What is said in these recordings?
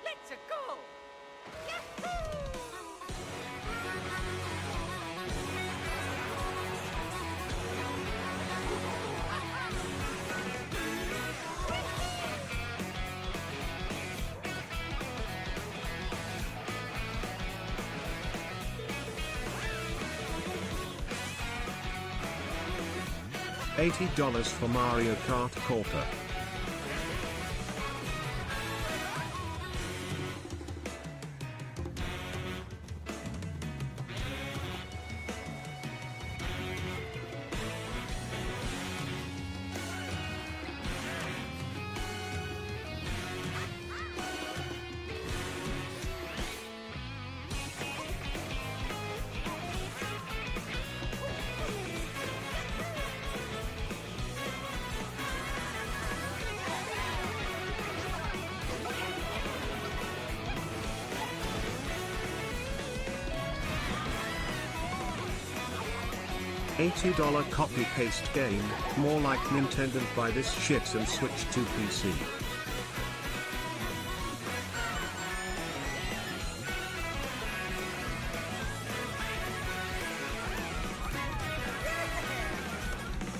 Let's go! $80 for Mario Kart Corper. $80 copy-paste game, more like Nintendo buy this shit and switch to PC.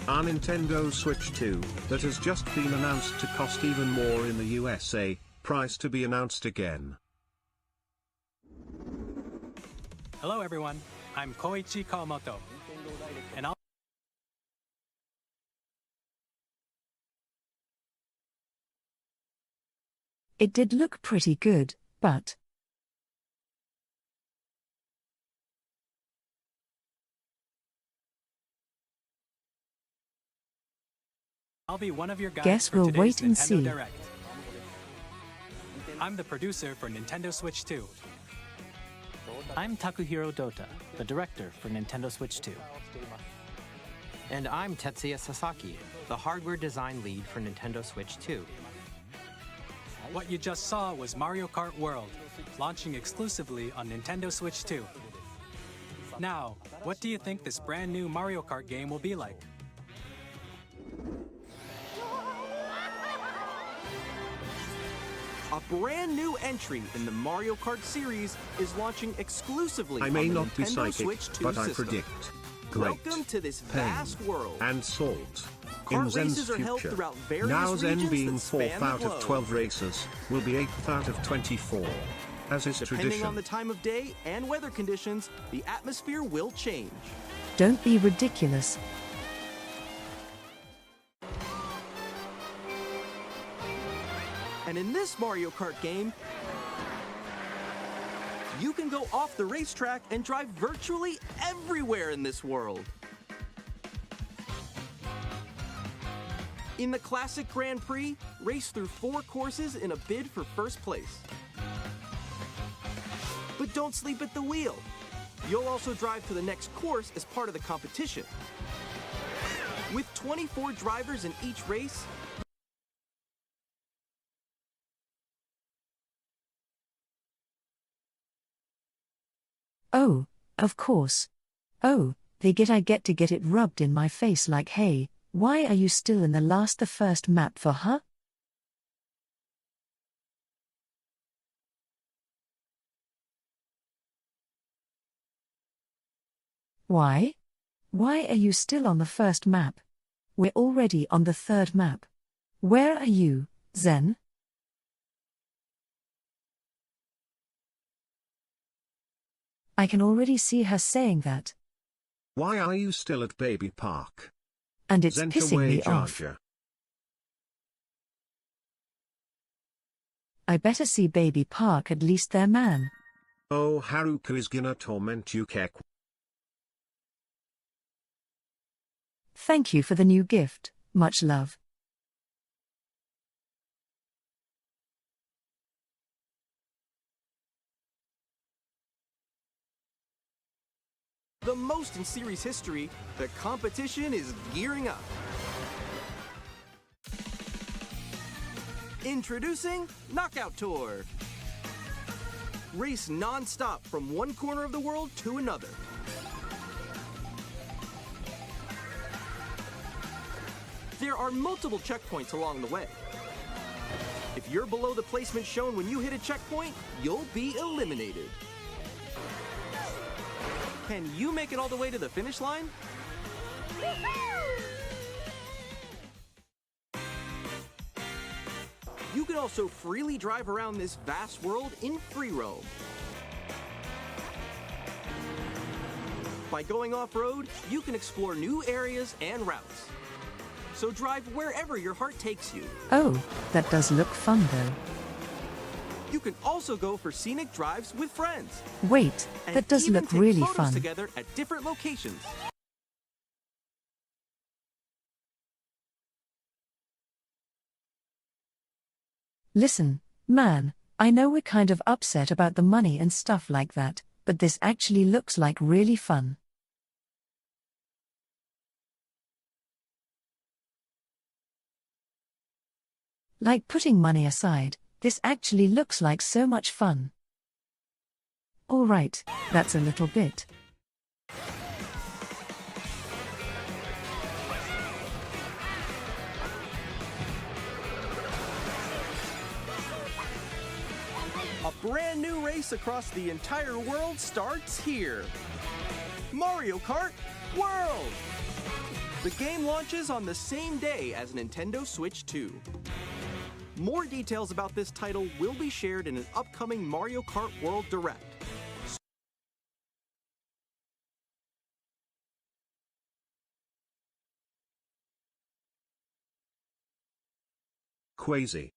Our Nintendo Switch 2, that has just been announced to cost even more in the USA, price to be announced again. Hello everyone, I'm Koichi Kawamoto, and It did look pretty good, but I'll be one of your guys guess for we'll today's wait and Nintendo see. Direct. I'm the producer for Nintendo Switch 2. I'm Takuhiro Dota, the director for Nintendo Switch 2. And I'm Tetsuya Sasaki, the hardware design lead for Nintendo Switch 2. What you just saw was Mario Kart World, launching exclusively on Nintendo Switch 2. Now, what do you think this brand new Mario Kart game will be like? A brand new entry in the Mario Kart series is launching exclusively I on may the not be Nintendo psychic, Switch 2 but I system. predict great Welcome to this pain vast world. and salt. Kart In Zen's races are held future, throughout various now Zen regions being that span 4th the out of globe. 12 races, will be 8th out of 24. As is Depending tradition. on the time of day and weather conditions, the atmosphere will change. Don't be ridiculous. And in this Mario Kart game, you can go off the racetrack and drive virtually everywhere in this world. In the classic Grand Prix, race through 4 courses in a bid for first place. But don't sleep at the wheel. You'll also drive to the next course as part of the competition. With 24 drivers in each race, Oh, of course. Oh, I get to get it rubbed in my face like, hey, why are you still in the first map for, huh? Why? Why are you still on the first map? We're already on the third map. Where are you, Zen? I can already see her saying that. Why are you still at Baby Park? And it's pissing me off. Zentreya. I better see Baby Park at least there, man. Oh, Haruka is gonna torment you, Kek. Thank you for the new gift, much love. The most in series history, the competition is gearing up. Introducing Knockout Tour. Race non-stop from one corner of the world to another. There are multiple checkpoints along the way. If you're below the placement shown when you hit a checkpoint, you'll be eliminated. Can you make it all the way to the finish line? You can also freely drive around this vast world in free roam. By going off-road, you can explore new areas and routes. So drive wherever your heart takes you. Oh, that does look fun though. You can also go for scenic drives with friends. Wait, And that does even look take really photos fun. together at different locations. Listen, man, I know we're kind of upset about the money and stuff like that, but this actually looks like really fun. Like putting money aside, this actually looks like so much fun. Alright, that's a little bit. A brand new race across the entire world starts here. Mario Kart World! The game launches on the same day as Nintendo Switch 2. More details about this title will be shared in an upcoming Mario Kart World Direct. Quasi.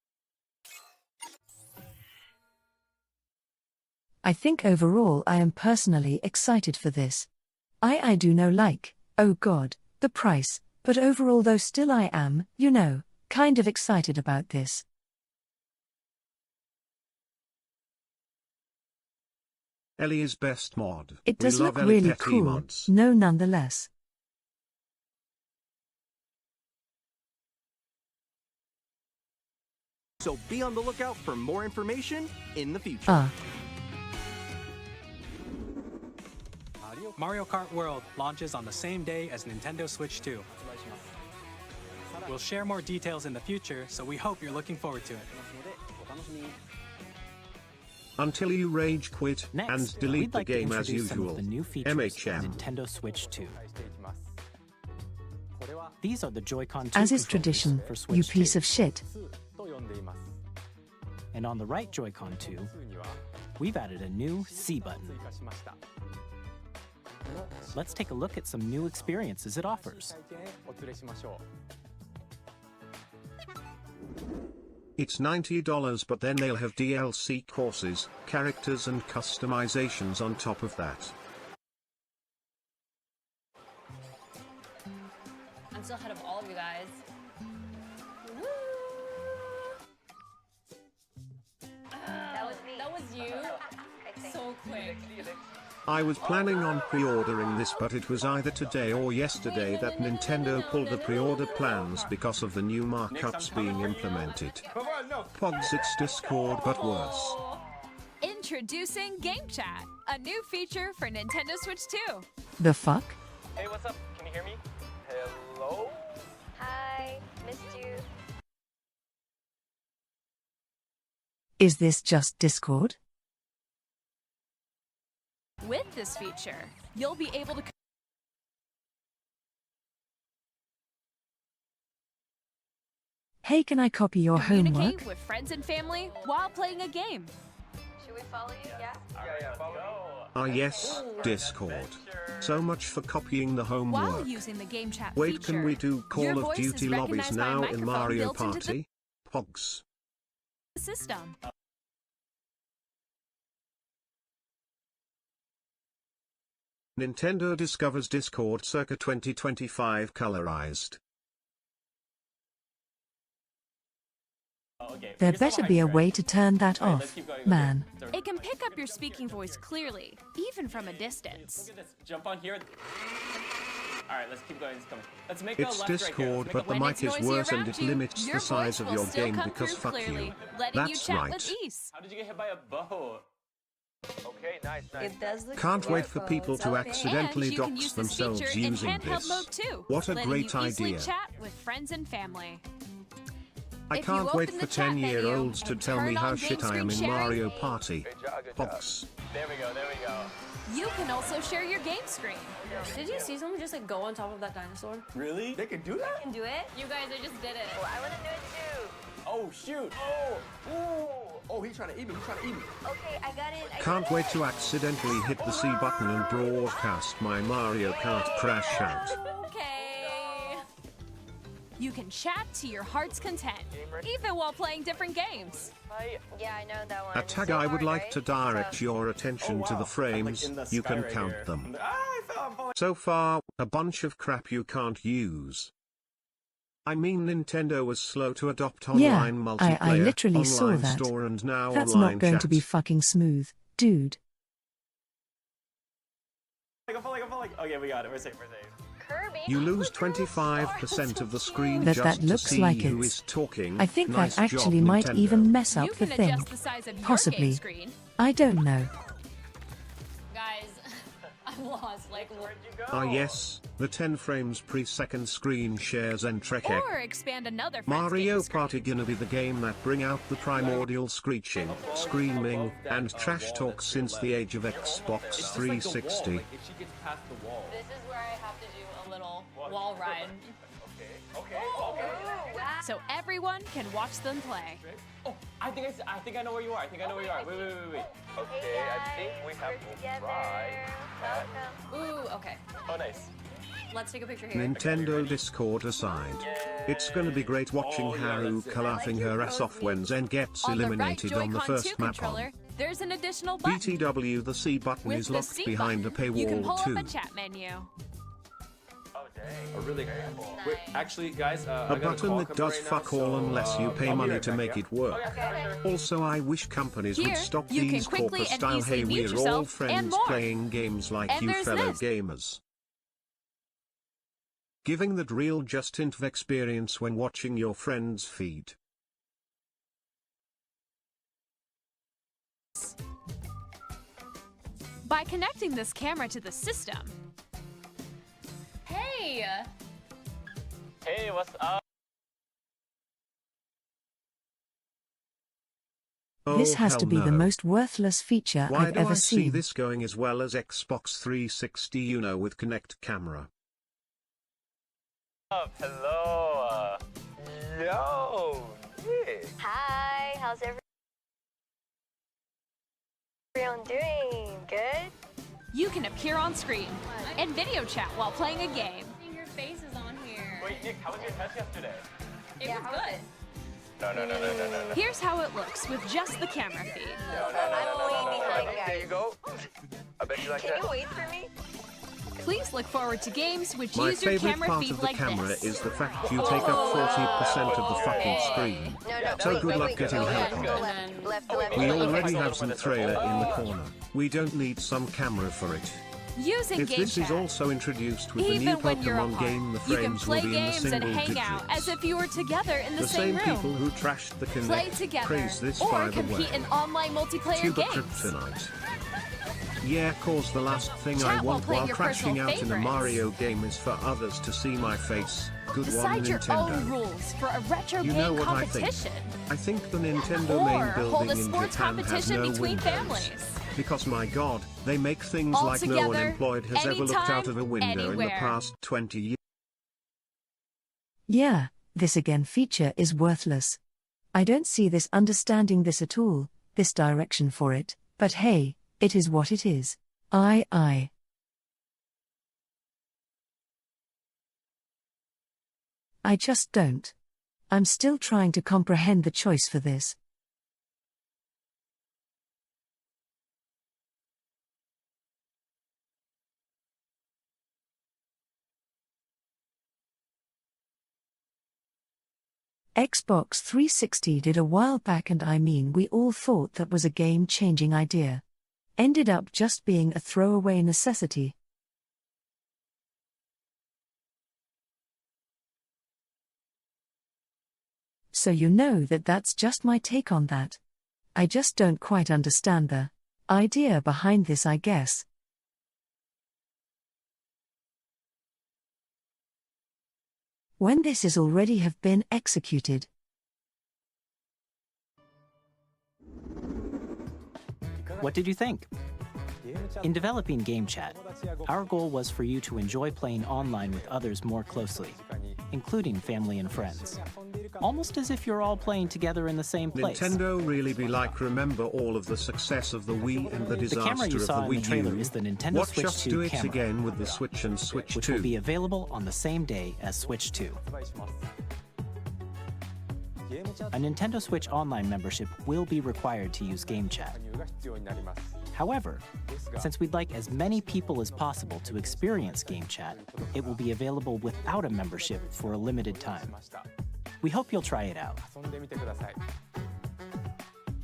I think overall I am personally excited for this. I do know like, oh god, the price, but overall though still I am, you know, kind of excited about this. Ellie's best mod. It We does love look Ellie really Petty cool, mods. no nonetheless. So be on the lookout for more information in the future. Mario Kart World launches on the same day as Nintendo Switch 2. We'll share more details in the future, so we hope you're looking forward to it. Until you rage quit Next, and delete we'd the like to game as introduce some usual. of the new features MHM. of Nintendo Switch 2. These are the Joy-Con 2 As is controllers tradition, for Switch you 2. piece of shit. And on the right Joy-Con 2, we've added a new C button. Let's take a look at some new experiences it offers. It's $90, but then they'll have DLC courses, characters and customizations on top of that. I'm still ahead of all of you guys. Woo! That was you. So quick. I was planning on pre-ordering this, but it was either today or yesterday that Nintendo pulled the pre-order plans because of the new markups being implemented. Pogs, it's Discord but worse. Introducing Game Chat, a new feature for Nintendo Switch 2. The fuck? Hey, what's up? Can you hear me? Hello? Hi, missed you. Is this just Discord? With this feature, you'll be able to Hey, can I copy your communicate homework? with friends and family while playing a game. Should we follow you? Yeah. Yeah, follow me. Ah yes, Discord. So much for copying the While homework. using the Game Chat Wait, feature, can we do your Call of voice is Duty lobbies recognized by a now in microphone Mario built into Party? Pogs. the system. Nintendo discovers Discord circa 2025 colorized. Okay. There better be a way to turn that Alright, let's off, keep going. man. Okay, sorry. It can pick up your speaking voice clearly, even from a distance. Look at this. Jump on here. Alright, let's keep going. It's coming. Let's make a It's left right here. Discord, Let's make but a the When mic it's is noisy worse and around it you, limits your the size voice of will your still game come because through fuck clearly, you. letting you That's chat right. with ease. How did you get hit by a bow? Okay, nice. It does look Can't wait for people to Okay. accidentally And you can dox use this themselves feature in using handheld this. mode too, What a letting great you easily idea. chat with friends and family. I If you can't wait open for the chat 10-year-olds to menu tell and me turn how on shit game I am in screen sharing, Mario Party. Good job. Pogs. There we go. You can also share your game screen. Did you see someone just like go on top of that dinosaur? Really? They can do that? Can do it? You guys, I just did it. Oh, I want to do it too. Oh, shoot. Oh, he's trying to eat me. Okay, I got it. Can't wait to accidentally hit the C button and broadcast my Mario Kart crash out. Okay. You can chat to your heart's content, even while playing different games. Yeah, I know that one. A It's tag so I would hard, like right? to direct your attention to the frames, you can count them. So far, a bunch of crap you can't use. I mean Nintendo was slow to adopt Yeah, online multiplayer, I literally saw online that. store and now That's online not going chat. to be fucking smooth, dude. I'm falling. Okay, we got it. We're safe. Kirby? You lose 25% of the screen That just to looks see like who it's- is talking. I think Nice that job, actually might Nintendo. even mess up You the can thing. adjust the size of your Possibly. game screen. I don't know. Guys, I'm lost. Like, where'd you go? Ah yes, the 10 frames per second screen shares Zentreya. Or expand another friend's Mario game screen. Party gonna be the game that bring out the primordial screeching, screaming, and trash talk since the age of Xbox 360. If she gets past the wall. This is where I have to do a little wall ride. Okay. So everyone can watch them play. Oh, I think I know where you are. Wait. Okay, I think we have to try that. Ooh, okay. Oh, nice. Let's take a picture here. Nintendo Discord aside, it's gonna be great watching Haruka laughing her ass off when Zen gets On the right eliminated on the Joy-Con 2 first map controller, on there's an additional button. BTW. The C button With is the locked C behind a button, you can pull paywall too. up a chat menu. Oh, dang. A really Wait, actually, guys, A I got button call that coming does right now, fuck all so, unless you pay I'll be money right to back, make yeah? it work. Also, I wish companies Here, would stop you can these quickly corporate and style easily hey mute we're all yourself and friends more. playing games like And you there's fellow this. gamers. Giving that real just-int experience when watching your friends feed. By connecting this camera to the system, Hey! Hey, what's up? This Oh, has to hell be the no. most worthless feature Why I've do ever I see seen. this going as well as Xbox 360 with Kinect camera? Hello. Yo. Yeah. Hi, how's everyone doing? Good? you can appear on screen and video chat while playing a game. Your face is on here. Wait, Nick, how was your test yesterday? It was good. No. Here's how it looks with just the camera feed. I'm way behind, There guys. you go. I bet you like Can that. you wait for me? Please look forward to games which My use your favorite camera part feed of the like camera this. is the fact you take up 40% of the fucking screen. No, So wait, good luck wait, getting go help. left, to left. We already have Zentreya in the corner. We don't need some camera for it. Using If game this is chat, also introduced with the new even when you're Pokemon apart, game, the you can frames play will be in the games and single hang digits. out as if you were together in the The same same room. people who trashed the Play Kinect together praise this or by the compete way. in online multiplayer Tuber games. Kryptonite. Yeah, cause the last thing Chat I while want playing while your crashing personal out in a favorites. Mario game is for others to see my face. Good one, Decide your own Nintendo. rules for a retro You know game what I think? competition. I think the Nintendo Or main hold building a in sports Japan has competition no between windows. families. Because my god, they make things All like no one together, employed has ever looked out anytime, of a window in the anywhere. past 20 years. Yeah, this again feature is worthless. I don't see this understanding this at all, this direction for it, but hey, it is what it is. I just don't. I'm still trying to comprehend the choice for this. Xbox 360 did a while back, and I mean, we all thought that was a game-changing idea. Ended up just being a throwaway necessity. So you know that that's just my take on that. I just don't quite understand the idea behind this, I guess. When this is already have been executed. What did you think? In developing Game Chat, our goal was for you to enjoy playing online with others more closely, including family and friends. Almost as if you're all playing together in the same place. Nintendo really be like, remember all of the success of the Wii and the disaster camera you saw of the in the Wii trailer U? is the Nintendo Watch Switch us 2 do it camera, again with the Switch and Switch which 2. will be available on the same day as Switch 2. A Nintendo Switch Online membership will be required to use Game Chat. However, since we'd like as many people as possible to experience Game Chat, it will be available without a membership for a limited time. We hope you'll try it out.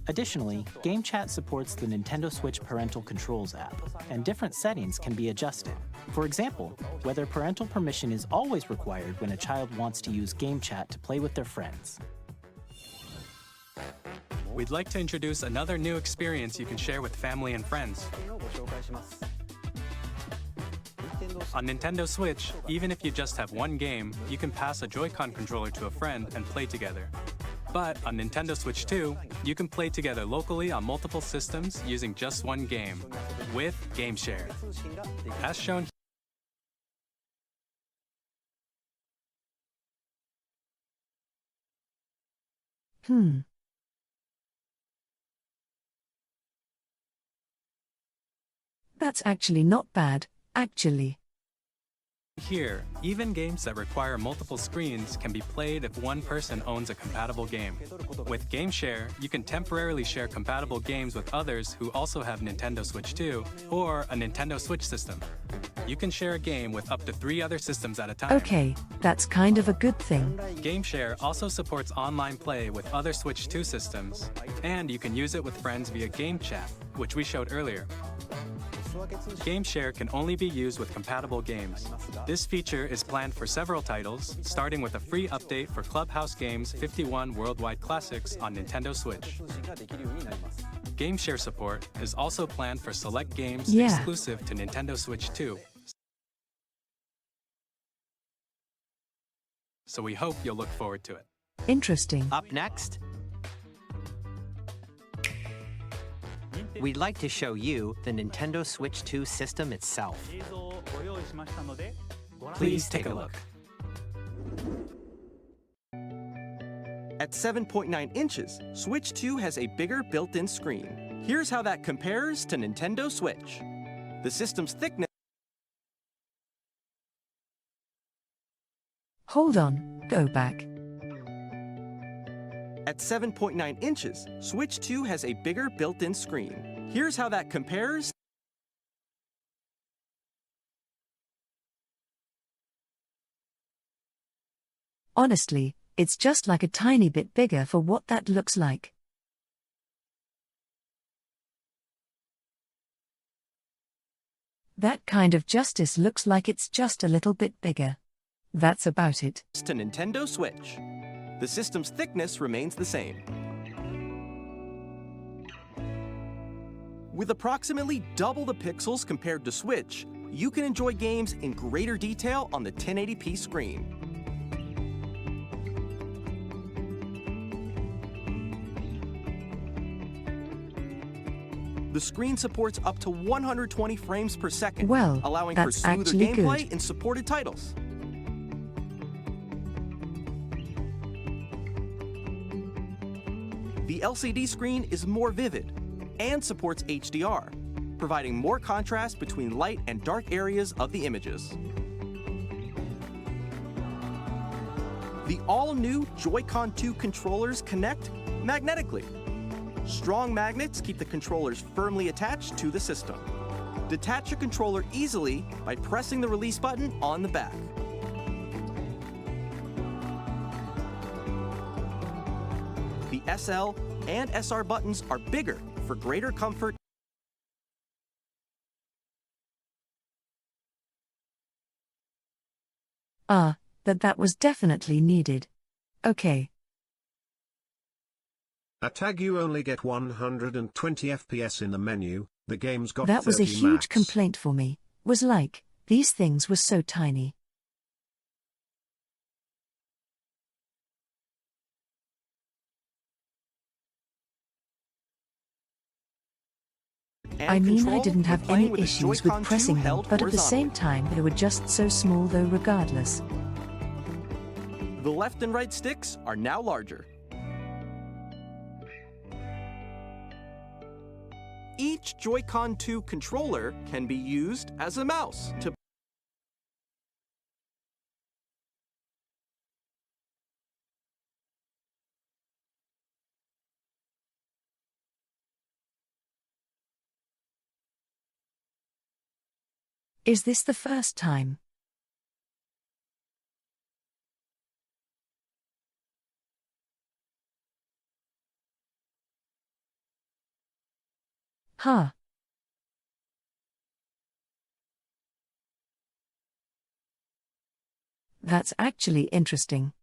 Additionally, Game Chat supports the Nintendo Switch Parental Controls app, and different settings can be adjusted. For example, whether parental permission is always required when a child wants to use Game Chat to play with their friends. We'd like to introduce another new experience you can share with family and friends. On Nintendo Switch, even if you just have one game, you can pass a Joy-Con controller to a friend and play together. But on Nintendo Switch 2, you can play together locally on multiple systems using just one game, with Game Share. As shown That's actually not bad, actually. here, even games that require multiple screens can be played if one person owns a compatible game. With Game Share, you can temporarily share compatible games with others who also have Nintendo Switch 2 or a Nintendo Switch system. You can share a game with up to 3 other systems at a time. Okay, that's kind of a good thing. Game Share also supports online play with other Switch 2 systems, and you can use it with friends via Game Chat, which we showed earlier. Game Share can only be used with compatible games. This feature is planned for several titles, starting with a free update for Clubhouse Games 51 Worldwide Classics on Nintendo Switch. Game Share support is also planned for select games exclusive to Nintendo Switch 2. So we hope you'll look forward to it. Interesting. Up next, we'd like to show you the Nintendo Switch 2 system itself. Please take a look. At 7.9 inches, Switch 2 has a bigger built-in screen. Here's how that compares to Nintendo Switch. The system's thickness... Hold on, go back. At 7.9 inches, Switch 2 has a bigger built-in screen. Here's how that compares... Honestly, it's just like a tiny bit bigger for what that looks like. That kind of justice looks like it's just a little bit bigger. That's about it. To Nintendo Switch. The system's thickness remains the same. With approximately double the pixels compared to Switch, you can enjoy games in greater detail on the 1080p screen. The screen supports up to 120 frames per second, Well, allowing for that's smoother actually gameplay good. in supported titles. The LCD screen is more vivid and supports HDR, providing more contrast between light and dark areas of the images. The all-new Joy-Con 2 controllers connect magnetically. Strong magnets keep the controllers firmly attached to the system. Detach your controller easily by pressing the release button on the back. SL, and SR buttons are bigger for greater comfort. That was definitely needed. Okay. A tag you only get 120 FPS in the menu, the game's got 30 That was a huge max. complaint for me, was like, these things were so tiny. I mean, I didn't have any issues with pressing them, but at the same time they were just so small though regardless. The left and right sticks are now larger. Each Joy-Con 2 controller can be used as a mouse to Is this the first time? Huh. That's actually interesting.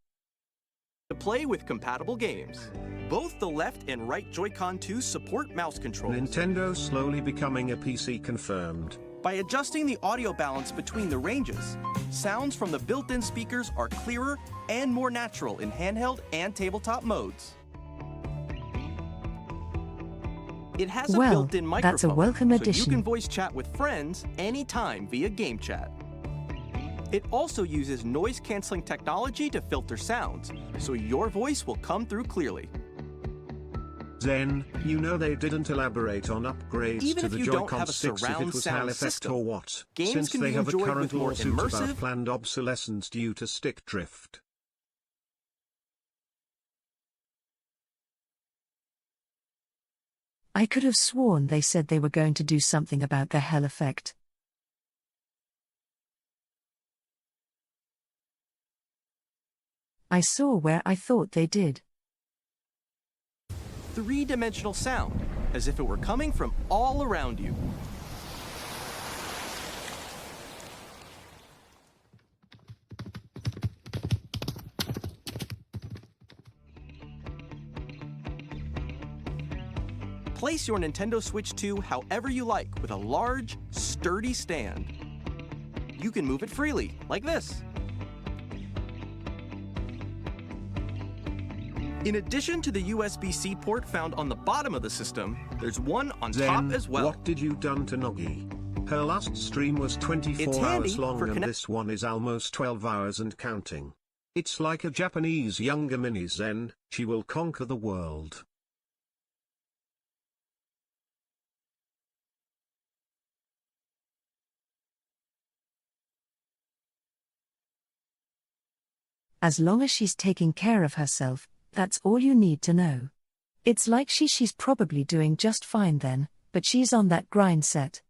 to play with compatible games. Both the left and right Joy-Con 2 support mouse controls. Nintendo slowly becoming a PC confirmed. By adjusting the audio balance between the ranges, sounds from the built-in speakers are clearer and more natural in handheld and tabletop modes. It has a built-in microphone, that's a welcome so addition. you can voice chat with friends anytime via game chat. It also uses noise-canceling technology to filter sounds, so your voice will come through clearly. Zen, you know they didn't elaborate on upgrades Even to if the you don't Joy-Con have a 6 if surround it was sound Hal effect system, or what, games since can they be have a enjoyed current with more lawsuit about immersive- planned obsolescence due to stick drift. I could have sworn they said they were going to do something about the hell effect. I saw where I thought they did. Three-dimensional sound, as if it were coming from all around you. Place your Nintendo Switch 2 however you like with a large, sturdy stand. You can move it freely, like this. In addition to the USB-C port found on the bottom of the system, there's one on top as well. What did you done to Noggy? Her last stream was 24 It's hours handy long for and this one is almost 12 hours and counting. It's like a Japanese younger mini Zen, she will conquer the world. As long as she's taking care of herself, that's all you need to know. It's like she's probably doing just fine then, but she's on that grind set.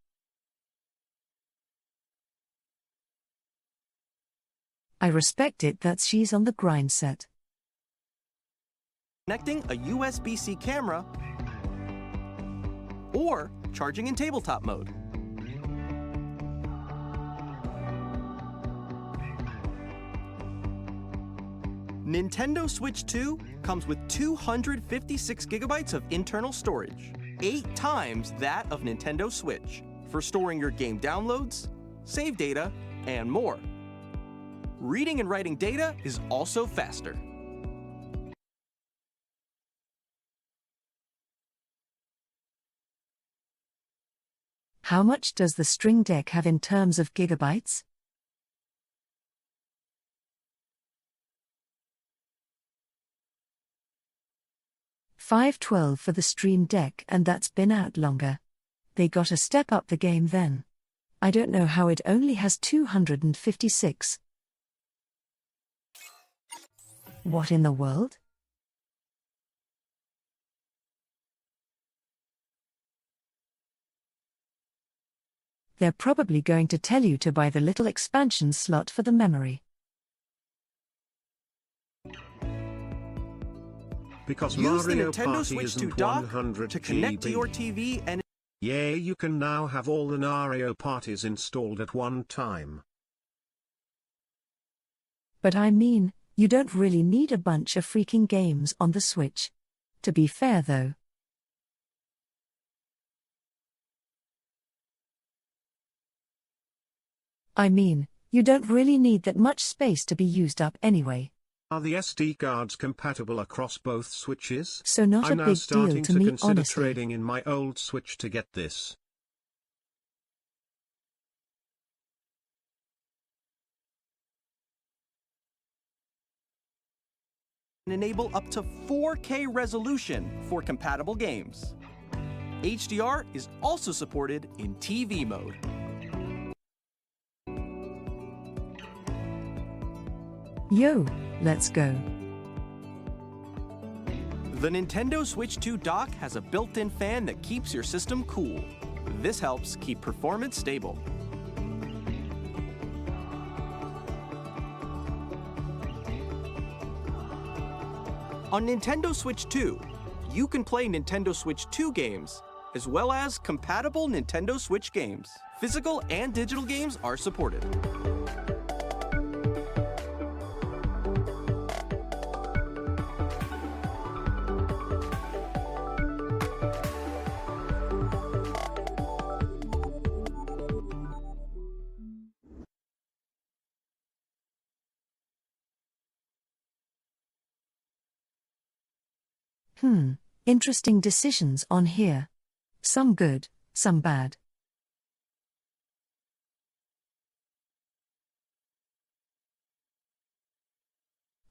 I respect it that she's on the grind set. Connecting a USB-C camera or charging in tabletop mode. Nintendo Switch 2 comes with 256 gigabytes of internal storage, 8 times that of Nintendo Switch, for storing your game downloads, save data, and more. Reading and writing data is also faster. How much does the String Deck have in terms of gigabytes? $512 for the Stream Deck, and that's been out longer. They gotta step up the game then. I don't know how it only has 256. What in the world? They're probably going to tell you to buy the little expansion slot for the memory. Because Use the Mario Nintendo Party Switch 2 isn't dock 100 to connect to GB. your TV and Yeah, you can now have all the Mario parties installed at one time. But I mean, you don't really need a bunch of freaking games on the Switch. To be fair though. I mean, you don't really need that much space to be used up anyway. Are the SD cards compatible across both Switches? So not I'm a now big starting deal to to me, consider honestly. trading in my old Switch to get this. enable up to 4K resolution for compatible games. HDR is also supported in TV mode. Yo, let's go. The Nintendo Switch 2 dock has a built-in fan that keeps your system cool. This helps keep performance stable. On Nintendo Switch 2, you can play Nintendo Switch 2 games, as well as compatible Nintendo Switch games. Physical and digital games are supported. Interesting decisions on here. Some good, some bad.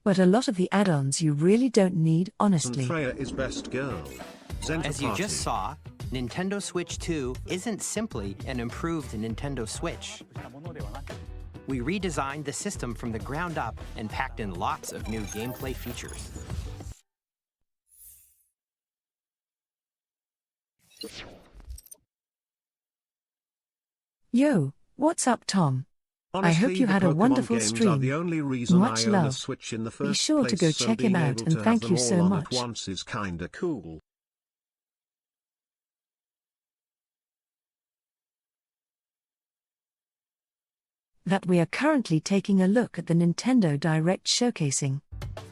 But a lot of the add-ons you really don't need, honestly. Zentreya is best girl. As you just saw, Nintendo Switch 2 isn't simply an improved Nintendo Switch. We redesigned the system from the ground up and packed in lots of new gameplay features. Yo, what's up, Tom? Honestly, I hope you the had a Pokemon wonderful games stream. Are the only reason Much I own a love. Switch in the Be first sure place, to go so check him being out able and to have thank them you all so on much. At once is kinda cool. That we are currently taking a look at the Nintendo Direct showcasing.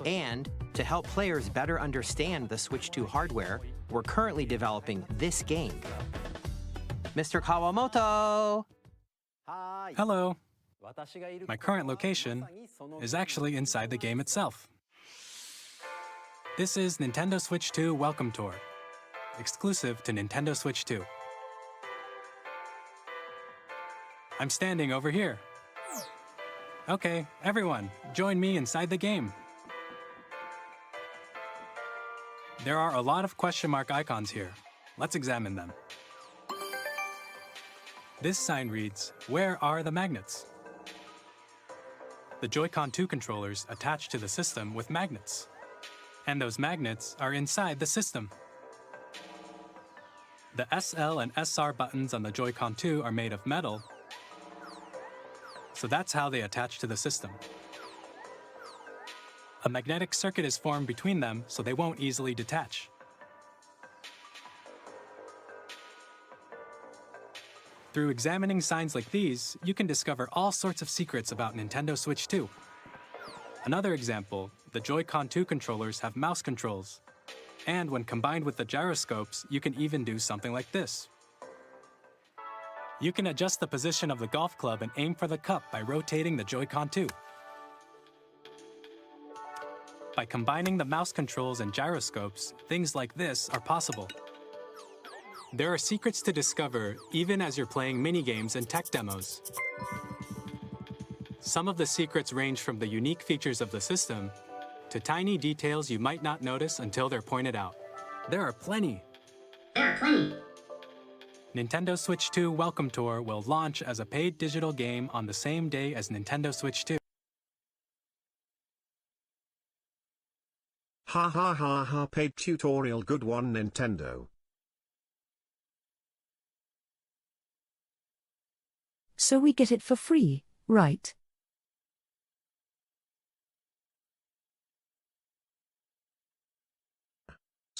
And to help players better understand the Switch 2 hardware, we're currently developing this game. Mr. Kawamoto! Hello. My current location is actually inside the game itself. This is Nintendo Switch 2 Welcome Tour, exclusive to Nintendo Switch 2. I'm standing over here. Okay, everyone, join me inside the game. There are a lot of question mark icons here. Let's examine them. This sign reads, "Where are the magnets?" The Joy-Con 2 controllers attach to the system with magnets. And those magnets are inside the system. The SL and SR buttons on the Joy-Con 2 are made of metal, so that's how they attach to the system. A magnetic circuit is formed between them, so they won't easily detach. Through examining signs like these, you can discover all sorts of secrets about Nintendo Switch 2. Another example, the Joy-Con 2 controllers have mouse controls. And when combined with the gyroscopes, you can even do something like this. You can adjust the position of the golf club and aim for the cup by rotating the Joy-Con 2. By combining the mouse controls and gyroscopes, things like this are possible. There are secrets to discover even as you're playing minigames and tech demos. Some of the secrets range from the unique features of the system to tiny details you might not notice until they're pointed out. There are plenty. Nintendo Switch 2 Welcome Tour will launch as a paid digital game on the same day as Nintendo Switch 2. Ha ha ha ha, paid tutorial, good one Nintendo. So we get it for free, right?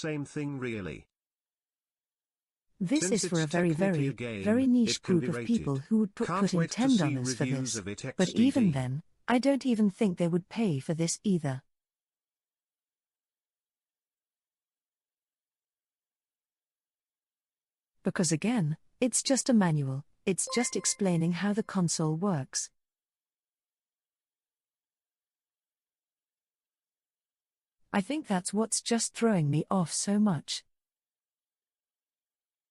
same thing really. This Since is for it's a very, technically very, a game, very niche it can group be of rated. people who would put Can't wait to in see $10 for reviews this. of it But even XDV. then, I don't even think they would pay for this either. Because again, it's just a manual, it's just explaining how the console works. I think that's what's just throwing me off so much.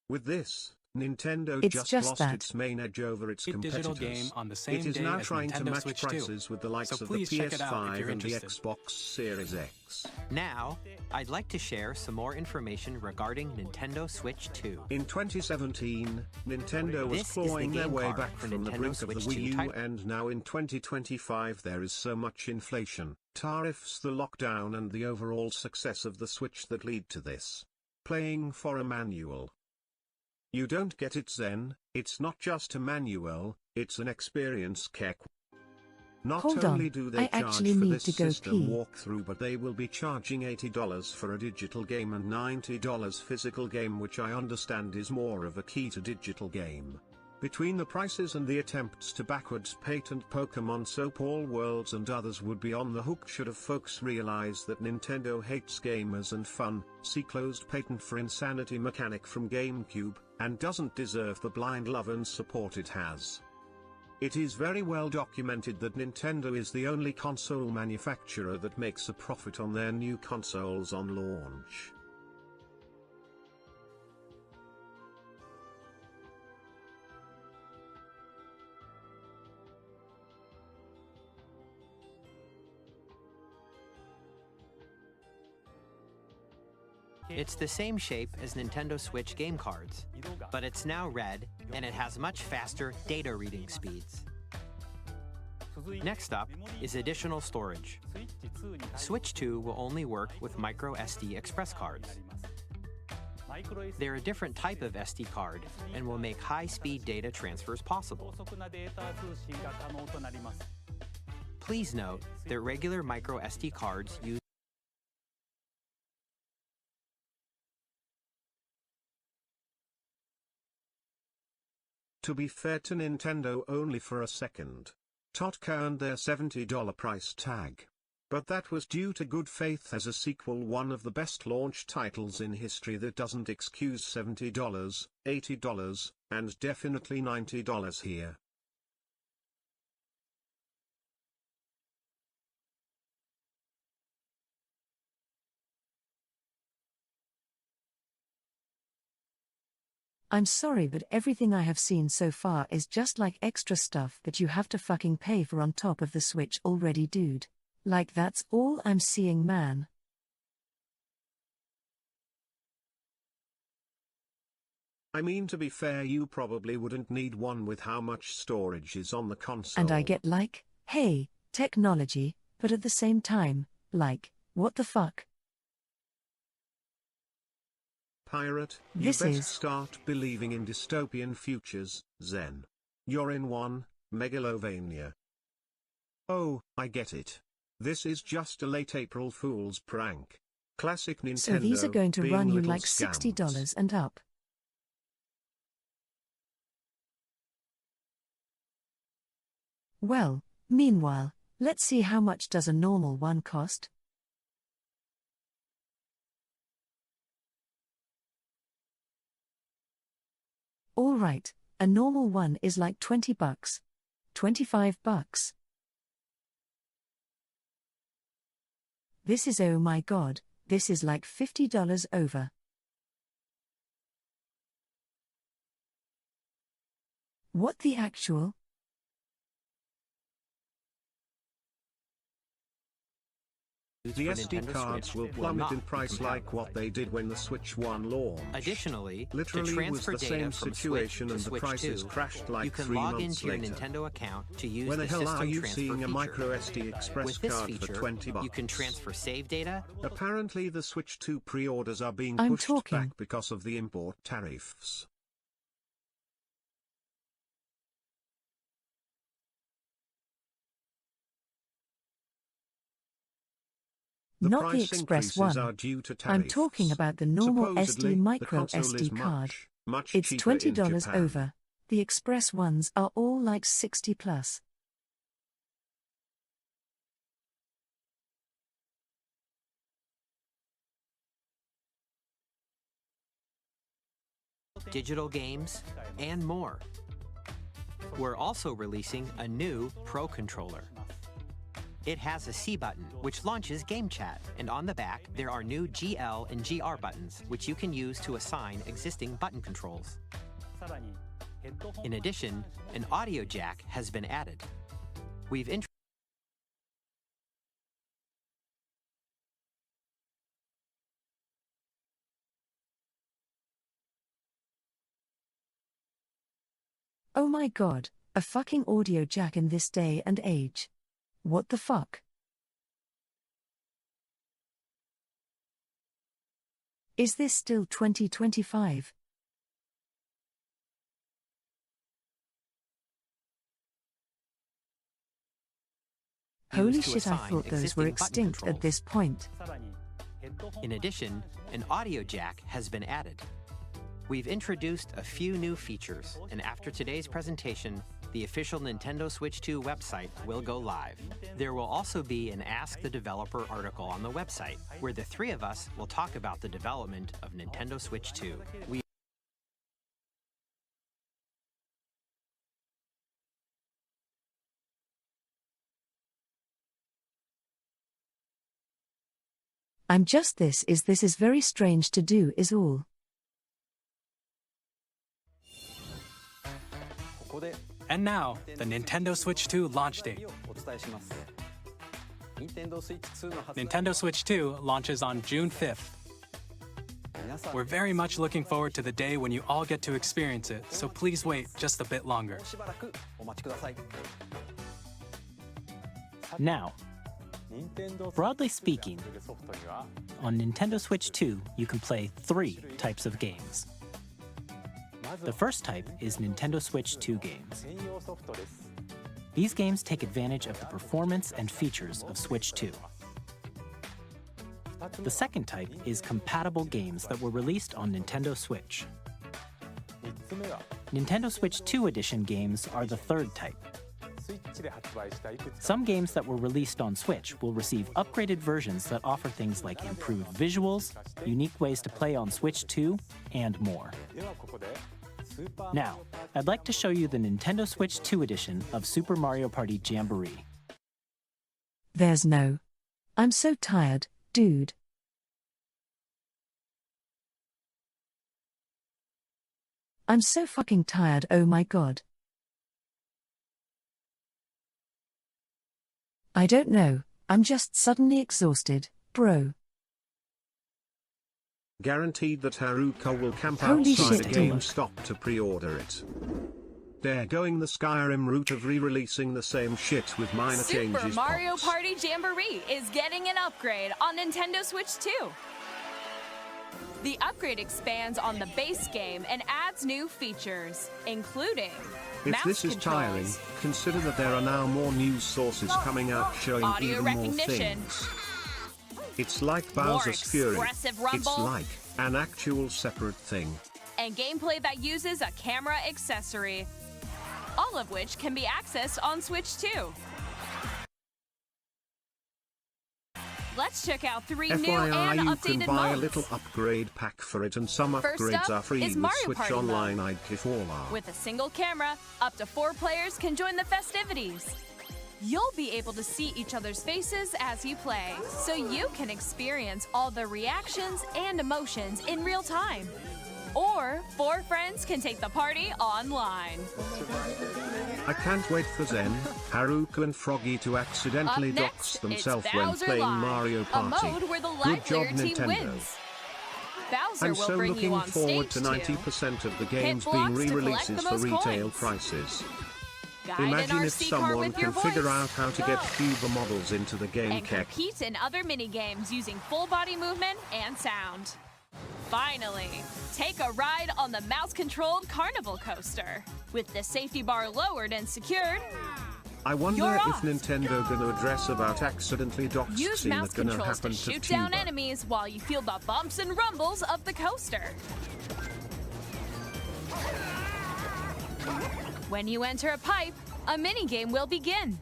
With this, Nintendo It's just lost that. its main edge over its competitors. Digital game on the same it is day now as trying to Nintendo match Switch 2. prices with the likes So of the please check it out if PS5 you're and the interested. Xbox Series X. Now, I'd like to share some more information regarding Nintendo Switch 2. In 2017, Nintendo was This is the clawing their game way card back for from the Nintendo brink of the Switch Wii 2 U, title. and now in 2025 there is so much inflation, tariffs, the lockdown and the overall success of the Switch that lead to this. Playing for a manual. You don't get it, Zen, it's not just a manual, it's an experience kek. Not Hold only on, do they I charge actually for need this to go system pee. walkthrough, but they will be charging $80 for a digital game and $90 physical game, which I understand is more of a key to digital game. Between the prices and the attempts to backwards patent Pokemon Soap, all worlds and others would be on the hook should have folks realize that Nintendo hates gamers and fun, see closed patent for insanity mechanic from GameCube, and doesn't deserve the blind love and support it has. It is very well documented that Nintendo is the only console manufacturer that makes a profit on their new consoles on launch. It's the same shape as Nintendo Switch game cards, but it's now red and it has much faster data reading speeds. Next up is additional storage. Switch 2 will only work with micro SD express cards. They're a different type of SD card and will make high-speed data transfers possible. Please note that regular micro SD cards use To be fair to Nintendo only for a second, Totka earned their $70 price tag. But that was due to good faith as a sequel, one of the best launch titles in history that doesn't excuse $70, $80, and definitely $90 here. I'm sorry, but everything I have seen so far is just like extra stuff that you have to fucking pay for on top of the Switch already, dude. Like, that's all I'm seeing, man. I mean, to be fair, you probably wouldn't need one with how much storage is on the console. And I get like, hey, technology, but at the same time, like, what the fuck? Pirate, This you best is- start believing in dystopian futures, Zen. You're in one, Megalovania. Oh, I get it. This is just a late April Fool's prank. Classic Nintendo. So these are going to being run you little like scams. $60 and up. Well, meanwhile, let's see how much does a normal one cost? Alright, a normal one is like $20. $25. This is, oh my god, this is like $50 over. What the actual? The for SD Nintendo cards Switch will will plummet not in be price like what they did when the Switch 1 launched. Additionally, Literally to was transfer the data same from situation Switch and to the Switch prices 2, crashed like you can 3 log months into your later. Nintendo account to use Where the hell system are you transfer seeing a feature. micro SD Express With this card feature, for $20? you can transfer save data. Apparently the Switch 2 pre-orders are being I'm pushed talking. back because of the import tariffs. Not the price Express increases one. are due to I'm tariffs. talking about the normal Supposedly, SD the micro console is SD card. much It's cheaper in $20 Japan. over. The Express ones are all like 60 plus. Digital games, and more. We're also releasing a new Pro controller. It has a C button, which launches Game Chat, and on the back, there are new GL and GR buttons, which you can use to assign existing button controls. In addition, an audio jack has been added. We've Oh my god, a fucking audio jack in this day and age. What the fuck? Is this still 2025? Holy shit, I thought those were extinct at this point. In addition, an audio jack has been added. We've introduced a few new features, and after today's presentation, the official Nintendo Switch 2 website will go live. There will also be an Ask the Developer article on the website, where the three of us will talk about the development of Nintendo Switch 2. I'm just this is very strange to do is all. And now, the Nintendo Switch 2 launch date. Nintendo Switch 2 launches on June 5th. We're very much looking forward to the day when you all get to experience it, so please wait just a bit longer. Now, broadly speaking, on Nintendo Switch 2, you can play 3 types of games. The first type is Nintendo Switch 2 games. These games take advantage of the performance and features of Switch 2. The second type is compatible games that were released on Nintendo Switch. Nintendo Switch 2 Edition games are the third type. Some games that were released on Switch will receive upgraded versions that offer things like improved visuals, unique ways to play on Switch 2, and more. Now, I'd like to show you the Nintendo Switch 2 edition of Super Mario Party Jamboree. There's no. I'm so tired, dude. I'm so fucking tired, oh my god. I don't know, I'm just suddenly exhausted, bro. Guaranteed that Haruka will camp Holy outside shit, a GameStop to pre-order it. They're going the Skyrim route of re-releasing the same shit with minor changes. Super Mario Party Jamboree is getting an upgrade on Nintendo Switch 2. The upgrade expands on the base game and adds new features, including If mouse this is tiring, controls, consider that there are now more news sources coming out showing audio even more recognition, things. It's like Bowser's Fury. expressive It's rumble, like an actual separate thing. and gameplay that uses a camera accessory, all of which can be accessed on Switch 2. Let's check out 3 new FYI, and you updated can buy a modes. little upgrade pack for it, and some First upgrades up are free is with Mario Switch Party Online. mode. I'd give all are. With a single camera, up to 4 players can join the festivities. You'll be able to see each other's faces as you play, so you can experience all the reactions and emotions in real time. Or 4 friends can take the party online. I can't wait for Zen, Haruka and Froggy to accidentally Up dox next, themselves it's when Bowser playing Live, Mario a Party. mode where the Good live job, player team Nintendo. wins. Bowser I'm will so bring you looking on forward stage to too. 90% of the games blocks being to collect re-releases the for most retail coins. prices. Guide an Imagine if RC car someone with your can figure voice. out how to get Vtuber models into the game And kek. compete in other mini-games using full body movement and sound. Finally, take a ride on the mouse-controlled carnival coaster. With the safety bar lowered and secured, I wonder You're if off. Nintendo gonna address about accidentally doxed Use scene mouse that gonna controls happen to to shoot down Tuber. enemies while you feel the bumps and rumbles of the coaster. When you enter a pipe, a minigame will begin.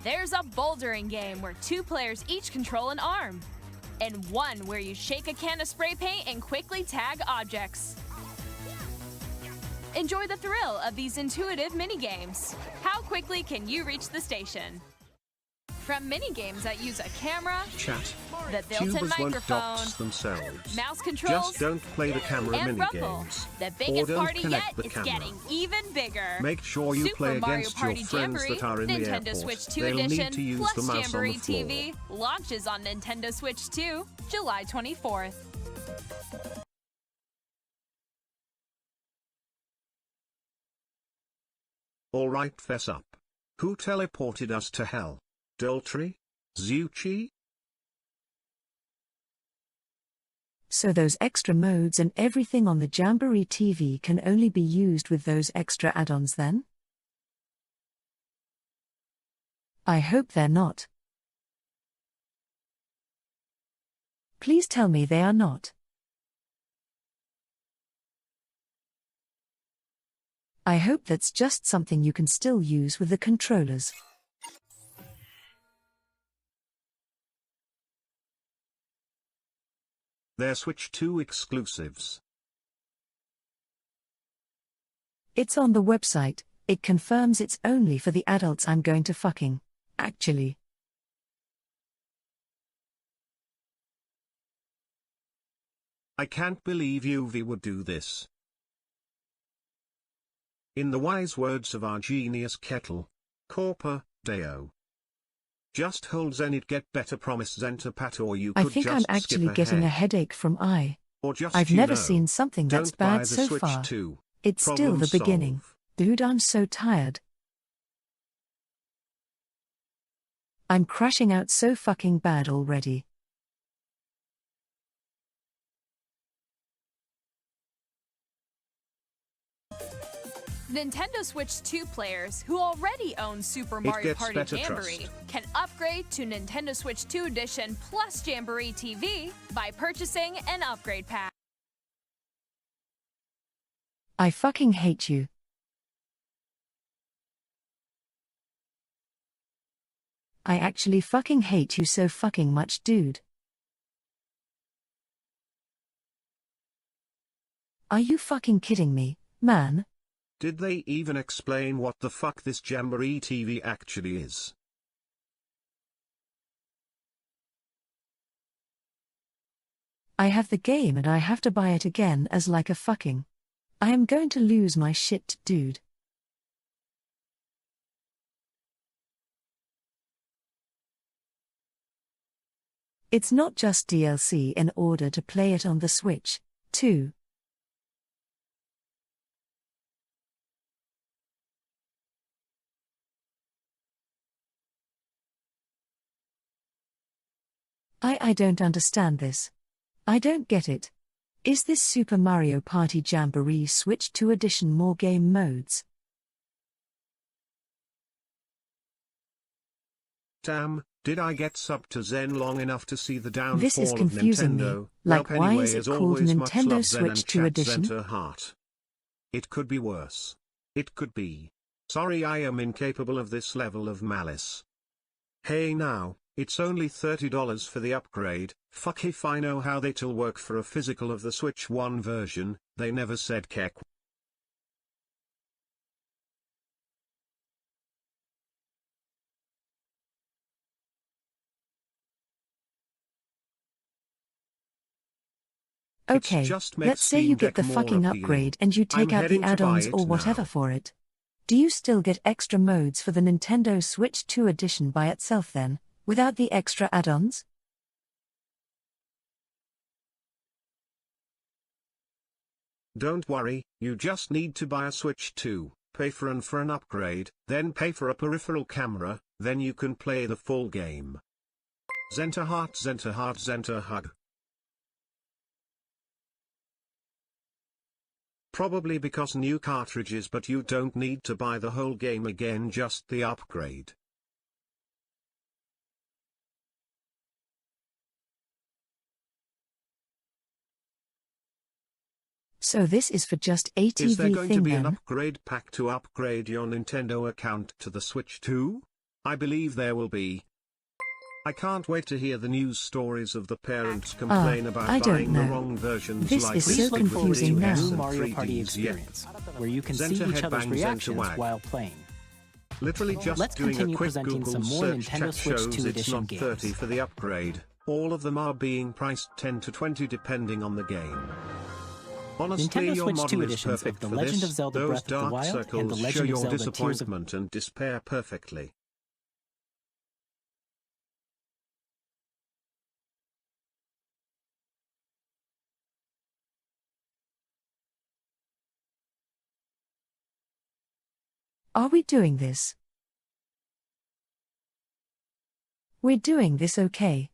There's a bouldering game where 2 players each control an arm, and one where you shake a can of spray paint and quickly tag objects. Enjoy the thrill of these intuitive minigames. How quickly can you reach the station? From minigames that use a camera, Chat. the built-in Tubers won't microphone, dox themselves. mouse controls, Just don't play the camera and rumble. minigames. The Or biggest don't party connect yet the is camera. getting even bigger. Make sure you Super play Mario against Party your friends Jamboree, that are in the Nintendo airport. Switch 2 They'll Edition, need to use plus the mouse Jamboree on the floor. TV launches on Nintendo Switch 2, July 24th. Alright, fess up. Who teleported us to hell? Daltrey? Zuchi? So those extra modes and everything on the Jamboree TV can only be used with those extra add-ons then? I hope they're not. Please tell me they are not. I hope that's just something you can still use with the controllers. They're Switch 2 exclusives. It's on the website, it confirms it's only for the adults I'm going to fucking. Actually. I can't believe UV would do this. In the wise words of our genius Kettle, Corpa Deo. Just hold Zenit get better promise Zentapat or you could I think just I'm actually skip getting a ahead. headache from Or just I've you never know, seen something that's don't buy bad the so Switch far. 2. It's still Problem the beginning. solved. Dude, I'm so tired. I'm crashing out so fucking bad already. Nintendo Switch 2 players who already own Super Mario gets Party better Jamboree trust. can upgrade to Nintendo Switch 2 Edition plus Jamboree TV by purchasing an upgrade pack. I fucking hate you. I actually fucking hate you so fucking much, dude. Are you fucking kidding me, man? Did they even explain what the fuck this Jamboree TV actually is? I have the game and I have to buy it again as like a fucking. I am going to lose my shit, dude. It's not just DLC in order to play it on the Switch, too. I don't understand this. I don't get it. Is this Super Mario Party Jamboree Switch 2 Edition more game modes? Damn, did I get sub to Zen long enough to see the downfall This is of confusing me. Nintendo? Like, Well, why anyway, is it as called always, much Nintendo love, Zen Switch and 2 chat Edition? Center Heart. It could be worse. It could be. Sorry, I am incapable of this level of malice. Hey now, it's only $30 for the upgrade. Fuck if I know how they'll work for a physical of the Switch 1 version, they never said kek. Okay, just makes let's say you Steam get the Deck more fucking appealing. upgrade and you take I'm out the heading to buy add-ons it or whatever now. for it. Do you still get extra modes for the Nintendo Switch 2 Edition by itself then, without the extra add-ons? Don't worry, you just need to buy a Switch 2, pay for an upgrade, then pay for a peripheral camera, then you can play the full game. Zenta Heart, Zenta Heart, Zenta Hug. Probably because new cartridges, but you don't need to buy the whole game again, just the upgrade. So this is for just ATV Is there going to be then? an upgrade pack to upgrade your Nintendo account to the Switch 2? I believe there will be. I can't wait to hear the news stories of the parents complain about I don't buying know. the wrong versions This like is we so did with confusing 3DS now. and New Mario Party 3Ds. experience, where you can see Zenta each other's headbang, Zenta reactions wag. while playing. Literally just Let's doing a continue quick presenting Google some more search Nintendo chat Switch shows 2 it's edition not games. 30 for the upgrade. All of them are being priced 10 to 20 depending on the game. Honestly, Nintendo your Switch 2 model is editions of perfect The for Legend this. of Zelda Those Breath of the dark Wild and The circles show Legend of your Zelda Tears of... disappointment and despair perfectly. Are we doing this? We're doing this okay.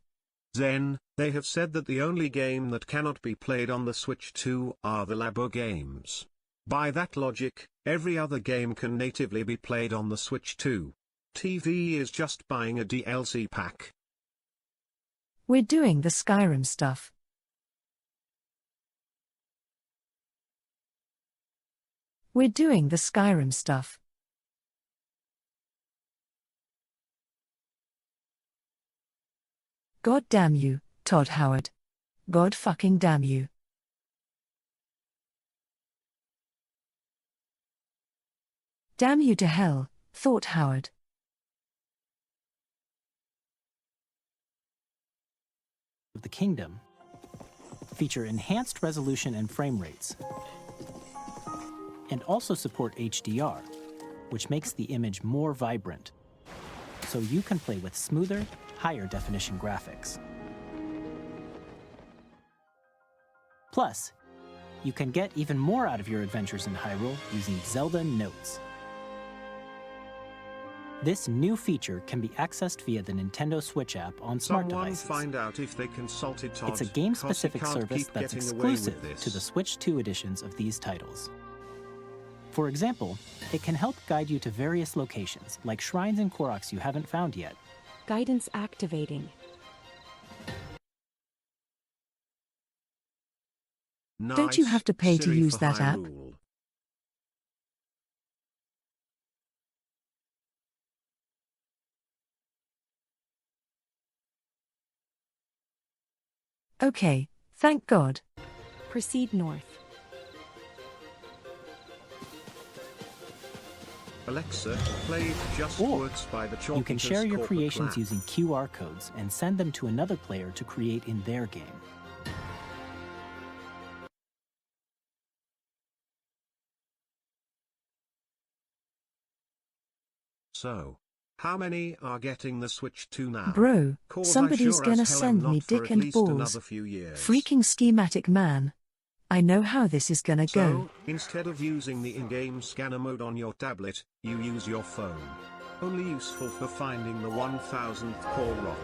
Zen, they have said that the only game that cannot be played on the Switch 2 are the Labo games. By that logic, every other game can natively be played on the Switch 2. TV is just buying a DLC pack. We're doing the Skyrim stuff. We're doing the Skyrim stuff. God damn you, Todd Howard. God fucking damn you. Damn you to hell, thought Howard. of the Kingdom feature enhanced resolution and frame rates, and also support HDR, which makes the image more vibrant, so you can play with smoother, higher definition graphics. Plus, you can get even more out of your adventures in Hyrule using Zelda Notes. This new feature can be accessed via the Nintendo Switch app on smart devices. Find out if they consulted Todd, It's a game-specific 'cause he can't service keep that's getting away with exclusive this. to the Switch 2 editions of these titles. For example, it can help guide you to various locations, like shrines and Koroks you haven't found yet. Guidance activating. Don't you have to pay to Siri use for that app? Hyrule. Okay, thank God. Proceed north. Alexa, play Just Or Works by the Chalky you can share your Corporate creations Clan. using QR codes and send them to another player to create in their game. So, how many are getting the Switch 2 now? Bro, 'Cause I somebody's sure gonna as hell am send not me for dick at and least balls. another few years. Freaking schematic man. I know how this is gonna go. So, instead of using the in-game scanner mode on your tablet, you use your phone. Only useful for finding the 1000th Korok.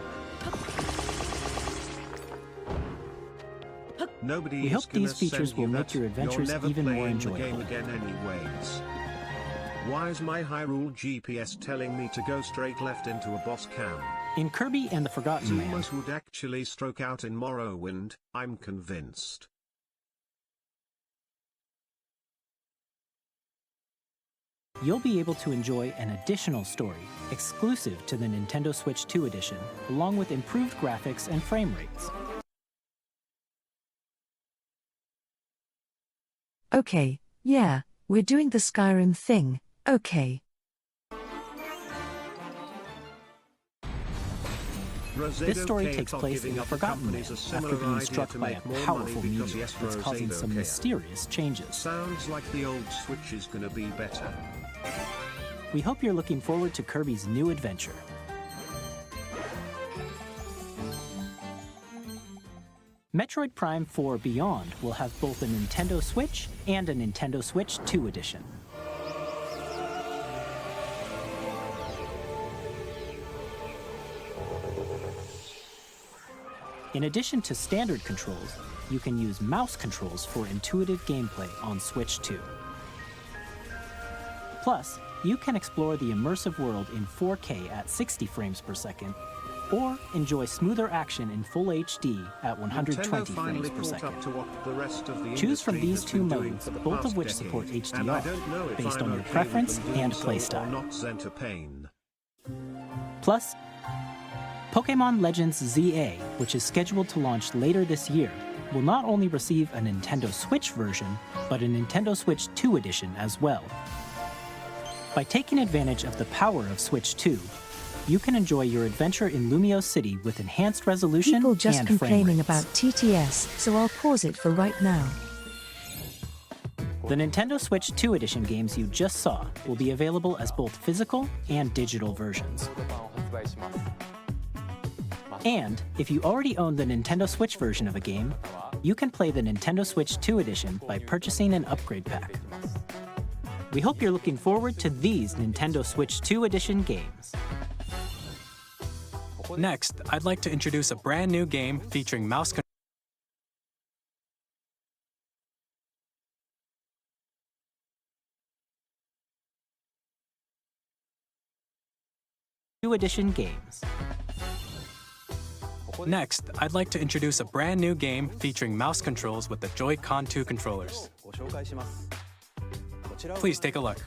Nobody We is hope gonna these features send you will make that. your adventures You're never even more playing the enjoyable. game again anyways. Why is my Hyrule GPS telling me to go straight left into a boss cam? In Kirby and the Forgotten Land, Zoomers would actually stroke out in Morrowind, I'm convinced. you'll be able to enjoy an additional story exclusive to the Nintendo Switch 2 edition, along with improved graphics and frame rates. Okay, yeah, we're doing the Skyrim thing, okay. This story takes place in the Forgotten Land after being struck by a powerful meteor that's causing some mysterious changes. Sounds like the old Switch is gonna be better. We hope you're looking forward to Kirby's new adventure. Metroid Prime 4 Beyond will have both a Nintendo Switch and a Nintendo Switch 2 edition. In addition to standard controls, you can use mouse controls for intuitive gameplay on Switch 2. Plus, you can explore the immersive world in 4K at 60 frames per second, or enjoy smoother action in Full HD at 120 frames per second. Choose from these two modes, both of which support HDR, based on your preference and playstyle. Plus, Pokémon Legends ZA, which is scheduled to launch later this year, will not only receive a Nintendo Switch version, but a Nintendo Switch 2 edition as well. By taking advantage of the power of Switch 2, you can enjoy your adventure in Lumio City with enhanced resolution and frame rates. People just complaining about TTS, so I'll pause it for right now. The Nintendo Switch 2 edition games you just saw will be available as both physical and digital versions. And if you already own the Nintendo Switch version of a game, you can play the Nintendo Switch 2 edition by purchasing an upgrade pack. We hope you're looking forward to these Nintendo Switch 2 edition games. Next, I'd like to introduce a brand new game featuring mouse control. Edition games. Next, I'd like to introduce a brand new game featuring mouse controls with the Joy-Con 2 controllers. Please take a look.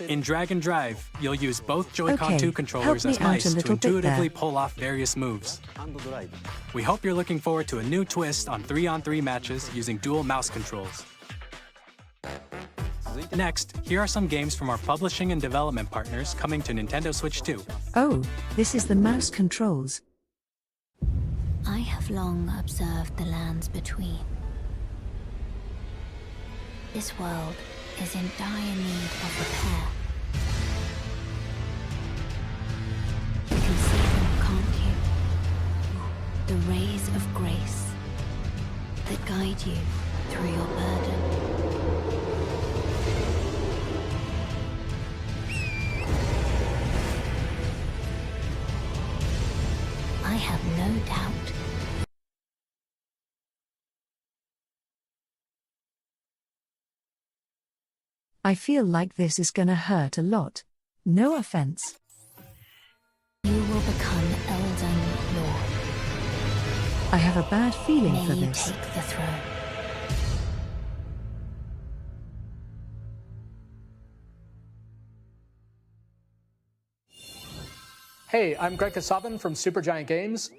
In Drag and Drive, you'll use both Joy-Con 2 controllers as mice to intuitively pull off various moves. We hope you're looking forward to a new twist on 3-on-3 matches using dual mouse controls. Next, here are some games from our publishing and development partners coming to Nintendo Switch 2. Oh, this is the mouse controls. I have long observed the lands between. This world is in dire need of repair. You can see them, can't you? The rays of grace that guide you through your burden. I have no doubt. I feel like this is gonna hurt a lot. No offense. You will become Elden Lord. I have a bad feeling May for you this. take the throne. Hey, I'm Greg Kasabin from Supergiant Games.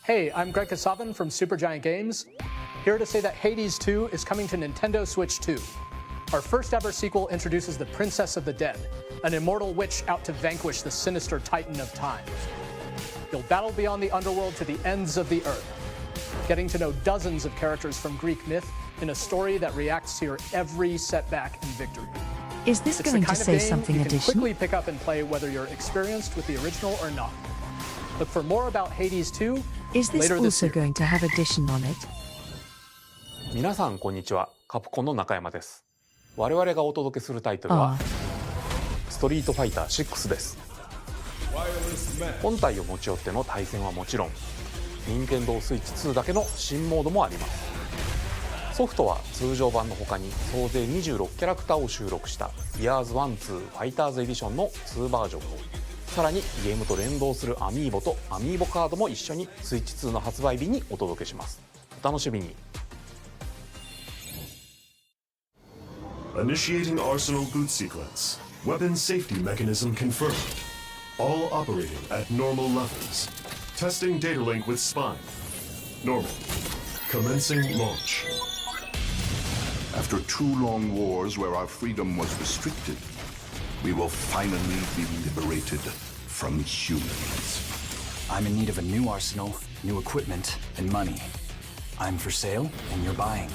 Hey, I'm Greg Kasabin from Supergiant Games, here to say that Hades 2 is coming to Nintendo Switch 2. Our first ever sequel introduces the Princess of the Dead, an immortal witch out to vanquish the sinister Titan of Time. You'll battle beyond the underworld to the ends of the earth, getting to know dozens of characters from Greek myth in a story that reacts to your every setback and victory. Is this It's going the to kind of say game something you can additional? quickly pick up and play whether you're experienced with the original or not. Look for more about Hades 2 Is this later this also year. going to have addition on it? 皆さんこんにちは。カプコンの中山です。我々がお届けするタイトルはストリートファイター6です。本体を持ち寄っての対戦はもちろん、任天堂スイッチ2だけの新モードもあります。ソフトは通常版の他に総勢26キャラクターを収録した Years 1-2 ファイターズエディションの2バージョンを、さらにゲームと連動するアミーボとアミーボカードも一緒にスイッチ2の発売日にお届けします。お楽しみに。Initiating Arsenal boot sequence. Weapon safety mechanism confirmed. All operating at normal levels. Testing data link with spine. Normal. Commencing launch. After 2 long wars where our freedom was restricted, we will finally be liberated from humans. I'm in need of a new arsenal, new equipment, and money. I'm for sale, and you're buying.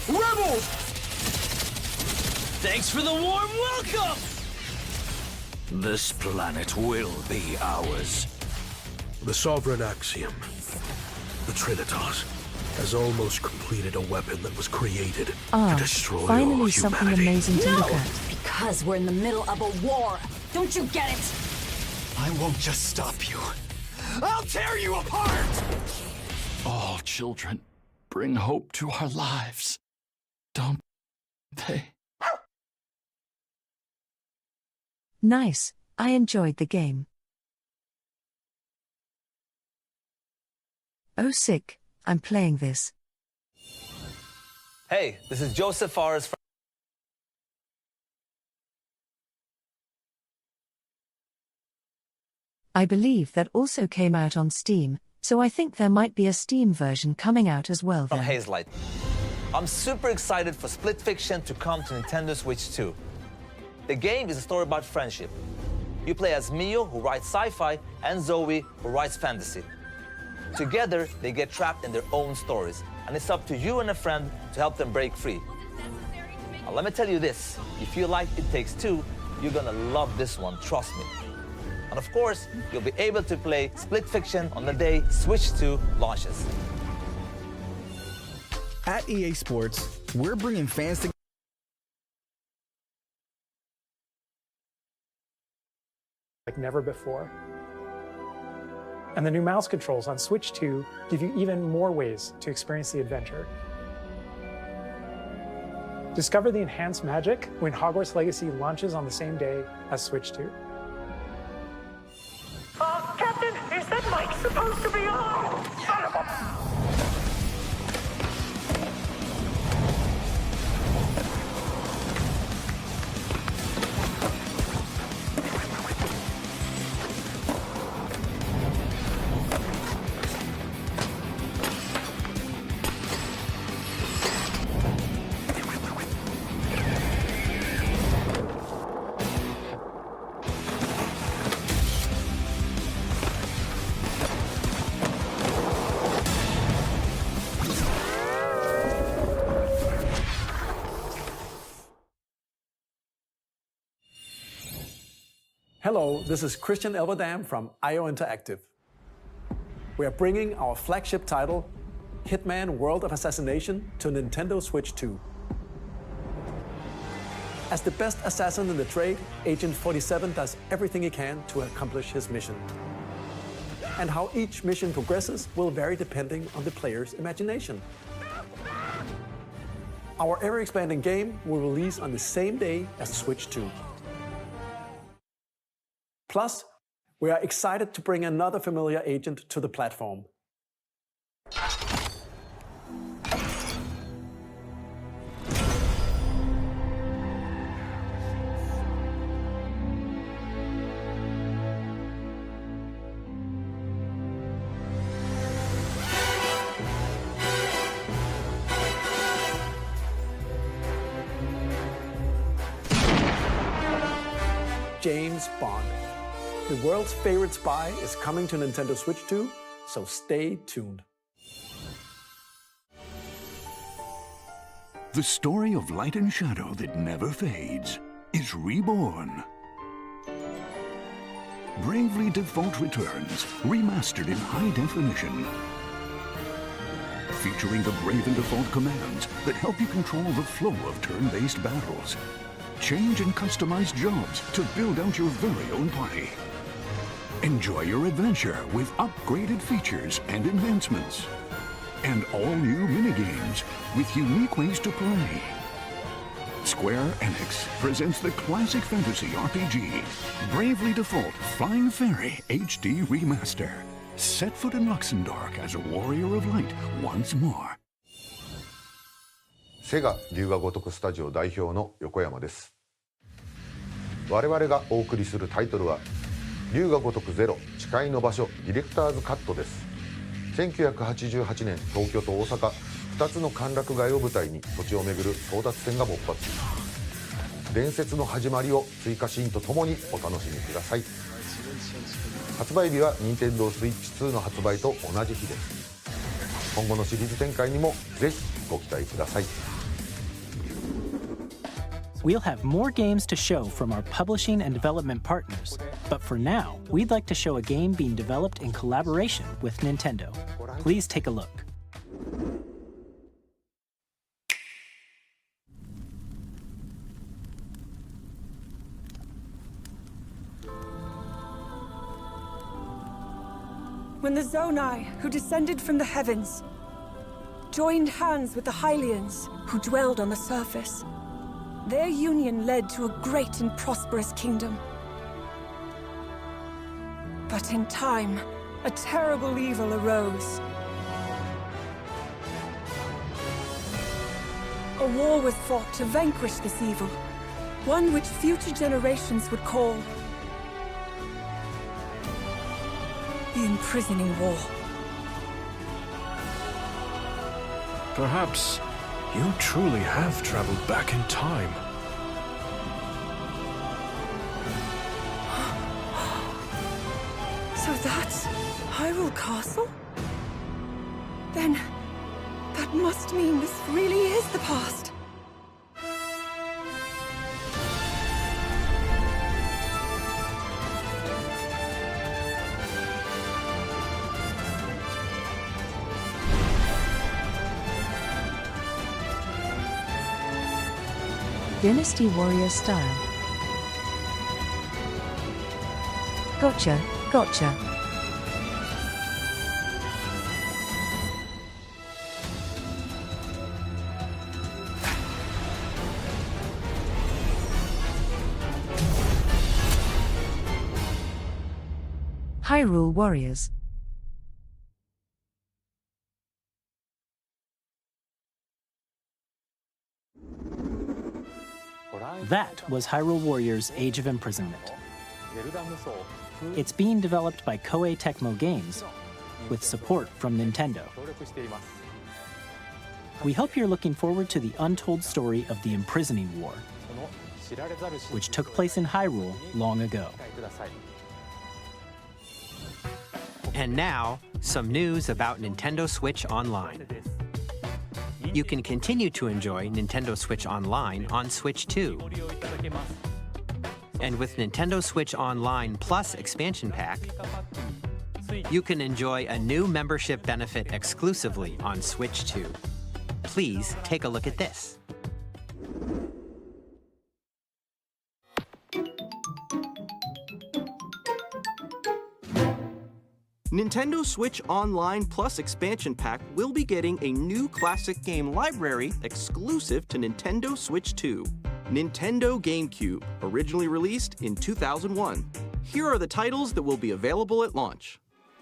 Rebels! Thanks for the warm welcome! This planet will be ours. The Sovereign Axiom, the Trinitas, has almost completed a weapon that was created to destroy all finally something humanity. amazing to look at. Because we're in the middle of a war. Don't you get it? I won't just stop you. I'll tear you apart! All children bring hope to our lives. Don't they? Nice, I enjoyed the game. Oh sick, I'm playing this. Hey, this is Joseph Forrest from I believe that also came out on Steam, so I think there might be a Steam version coming out as well then. Hazelight. I'm super excited for Split Fiction to come to Nintendo Switch 2. The game is a story about friendship. You play as Mio, who writes sci-fi, and Zoe, who writes fantasy. Together, they get trapped in their own stories, and it's up to you and a friend to help them break free. Now, let me tell you this, if you like It Takes Two, you're gonna love this one, trust me. And of course, you'll be able to play Split Fiction on the day Switch 2 launches. At EA Sports, we're bringing fans together like never before. And the new mouse controls on Switch 2 give you even more ways to experience the adventure. Discover the enhanced magic when Hogwarts Legacy launches on the same day as Switch 2. Captain, is that mic supposed to be on? Son of a... Hello, this is Christian Elverdam from IO Interactive. We are bringing our flagship title, Hitman World of Assassination, to Nintendo Switch 2. As the best assassin in the trade, Agent 47 does everything he can to accomplish his mission. And how each mission progresses will vary depending on the player's imagination. Our ever-expanding game will release on the same day as Switch 2. Plus, we are excited to bring another familiar agent to the platform. James Bond. The world's favorite spy is coming to Nintendo Switch 2, so stay tuned. The story of light and shadow that never fades is reborn. Bravely Default returns, remastered in high definition. Featuring the Brave and Default commands that help you control the flow of turn-based battles. Change and customize jobs to build out your very own party. Enjoy your adventure with upgraded features and enhancements. And all new minigames with unique ways to play. Square Enix presents the classic fantasy RPG, Bravely Default Flying Fairy HD Remaster. Set foot in Luxembourg as a warrior of light once more. セガ龍が如くスタジオ代表の横山です。我々がお送りするタイトルは龍が如くゼロ誓いの場所ディレクターズカットです。1988年東京と大阪2つの歓楽街を舞台に土地を巡る争奪戦が勃発。伝説の始まりを追加シーンとともにお楽しみください。発売日は Nintendo Switch 2の発売と同じ日です。今後のシリーズ展開にもぜひご期待ください。We'll have more games to show from our publishing and development partners, but for now, we'd like to show a game being developed in collaboration with Nintendo. Please take a look. When the Zonai, who descended from the heavens, joined hands with the Hylians, who dwelled on the surface, their union led to a great and prosperous kingdom. But in time, a terrible evil arose. A war was fought to vanquish this evil, one which future generations would call the Imprisoning War. Perhaps you truly have traveled back in time. So that's Hyrule Castle? Then that must mean this really is the past. Dynasty Warrior style. Gotcha, gotcha. Hyrule Warriors. That was Hyrule Warriors Age of Imprisonment. It's being developed by Koei Tecmo Games with support from Nintendo. We hope you're looking forward to the untold story of the Imprisoning War, which took place in Hyrule long ago. And now, some news about Nintendo Switch Online. You can continue to enjoy Nintendo Switch Online on Switch 2. And with Nintendo Switch Online Plus Expansion Pack, you can enjoy a new membership benefit exclusively on Switch 2. Please take a look at this. Nintendo Switch Online Plus Expansion Pack will be getting a new classic game library exclusive to Nintendo Switch 2. Nintendo GameCube, originally released in 2001. Here are the titles that will be available at launch.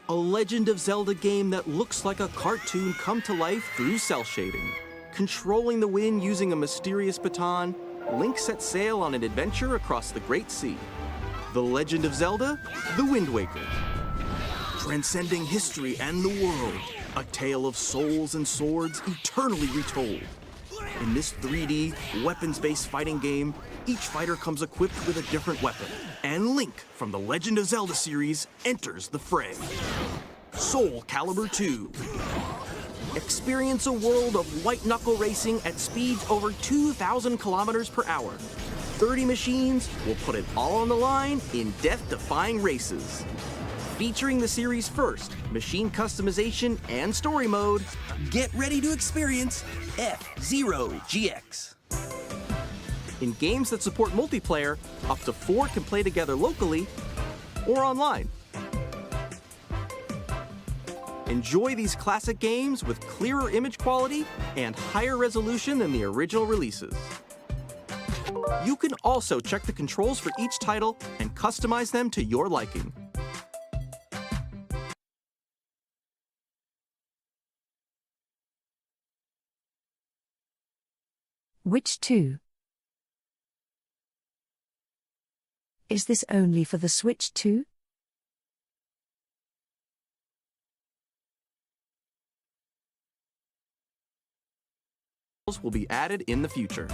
A Legend of Zelda game that looks like a cartoon come to life through cell shading. Controlling the wind using a mysterious baton, Link sets sail on an adventure across the Great Sea. The Legend of Zelda, The Wind Waker. Transcending history and the world, a tale of souls and swords eternally retold. In this 3D, weapons-based fighting game, each fighter comes equipped with a different weapon And Link from the Legend of Zelda series enters the fray. Soul Calibur 2. Experience a world of white-knuckle racing at speeds over 2,000 kilometers per hour. 30 machines will put it all on the line in death-defying races. Featuring the series' first machine customization and story mode, get ready to experience F-Zero GX. In games that support multiplayer, up to 4 can play together locally or online. Enjoy these classic games with clearer image quality and higher resolution than the original releases. You can also check the controls for each title and customize them to your liking. Which 2? Is this only for the Switch 2? Will be added in the future.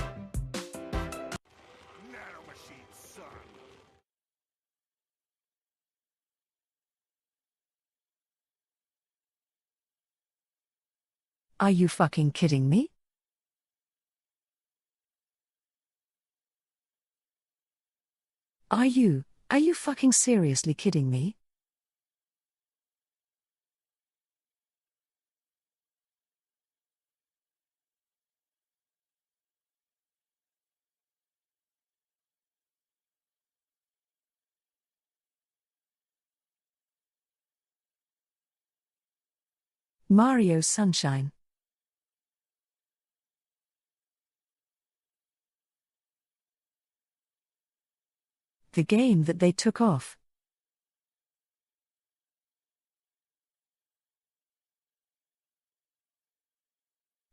Are you fucking kidding me? Are you fucking seriously kidding me? Mario Sunshine. The game that they took off.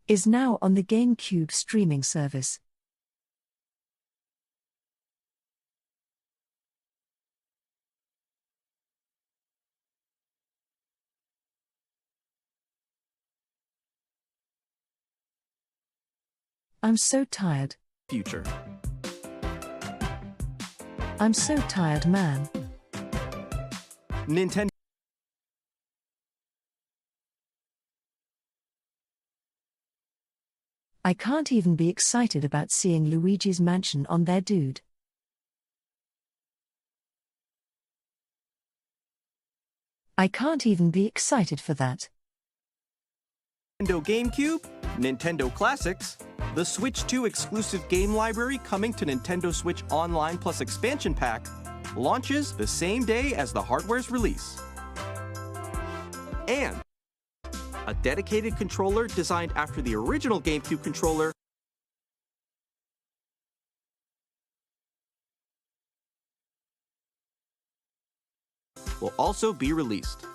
Is now on the GameCube streaming service. I'm so tired. Future. I'm so tired, man. Nintendo. I can't even be excited about seeing Luigi's Mansion on there, dude. I can't even be excited for that. Nintendo GameCube, Nintendo Classics, the Switch 2 exclusive game library coming to Nintendo Switch Online Plus Expansion Pack, launches the same day as the hardware's release. And a dedicated controller designed after the original GameCube controller will also be released.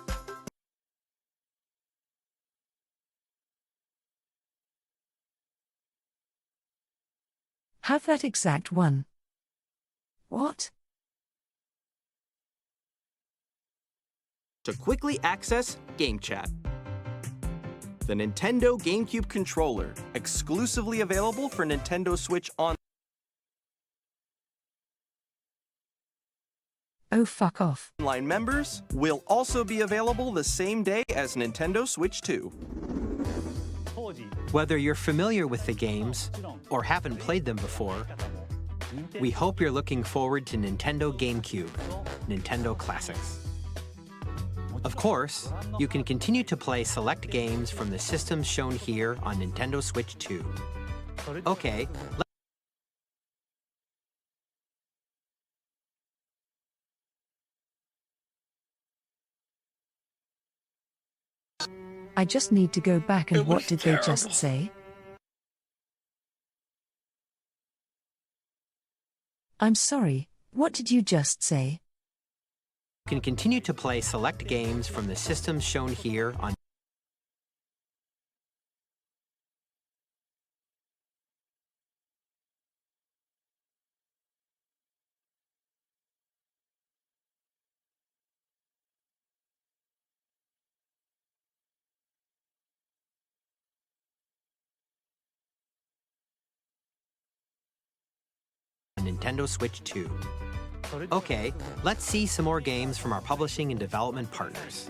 Have that exact one. What? To quickly access Game Chat. The Nintendo GameCube controller, exclusively available for Nintendo Switch Online. Oh, fuck off. Online members will also be available the same day as Nintendo Switch 2. Whether you're familiar with the games or haven't played them before, we hope you're looking forward to Nintendo GameCube, Nintendo Classics. Of course, you can continue to play select games from the systems shown here on Nintendo Switch 2. Okay, I just need to go back and what did they just say? I'm sorry, what did you just say? you can continue to play select games from the systems shown here on Nintendo Switch 2. Okay, let's see some more games from our publishing and development partners.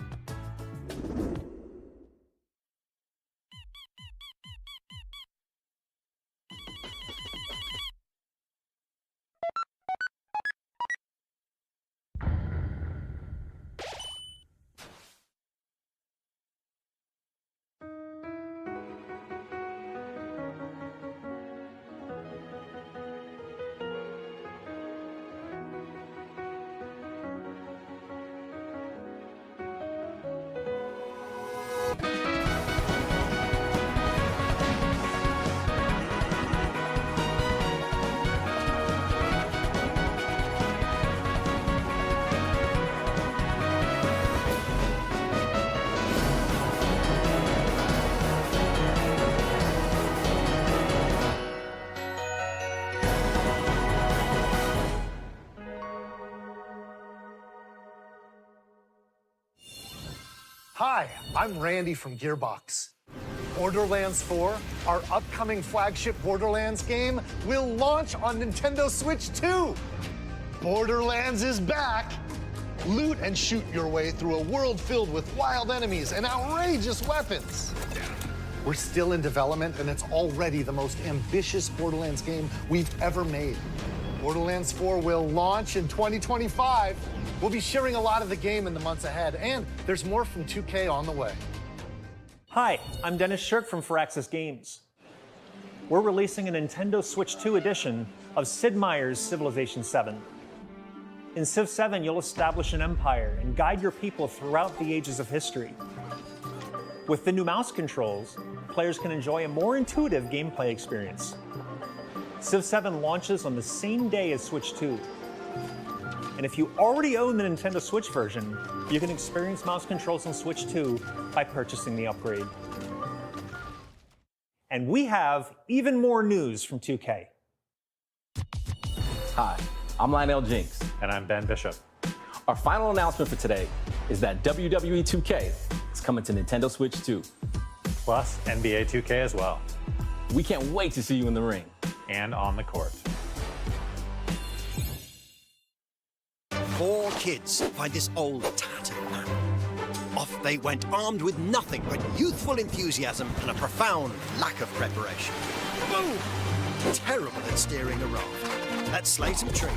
Hi, I'm Randy from Gearbox. Borderlands 4, our upcoming flagship Borderlands game, will launch on Nintendo Switch 2. Borderlands is back. Loot and shoot your way through a world filled with wild enemies and outrageous weapons. We're still in development, and it's already the most ambitious Borderlands game we've ever made. Borderlands 4 will launch in 2025. We'll be sharing a lot of the game in the months ahead, and there's more from 2K on the way. Hi, I'm Dennis Shirk from Firaxis Games. We're releasing a Nintendo Switch 2 edition of Sid Meier's Civilization 7. In Civ 7, you'll establish an empire and guide your people throughout the ages of history. With the new mouse controls, players can enjoy a more intuitive gameplay experience. Civ 7 launches on the same day as Switch 2. And if you already own the Nintendo Switch version, you can experience mouse controls on Switch 2 by purchasing the upgrade. And we have even more news from 2K. Hi, I'm Lionel Jinks. And I'm Ben Bishop. Our final announcement for today is that WWE 2K is coming to Nintendo Switch 2. Plus NBA 2K as well. We can't wait to see you in the ring. And on the court. 4 kids find this old tattered man. Off they went armed with nothing but youthful enthusiasm and a profound lack of preparation. Boom! Terrible at steering a raft. Let's slay some trees.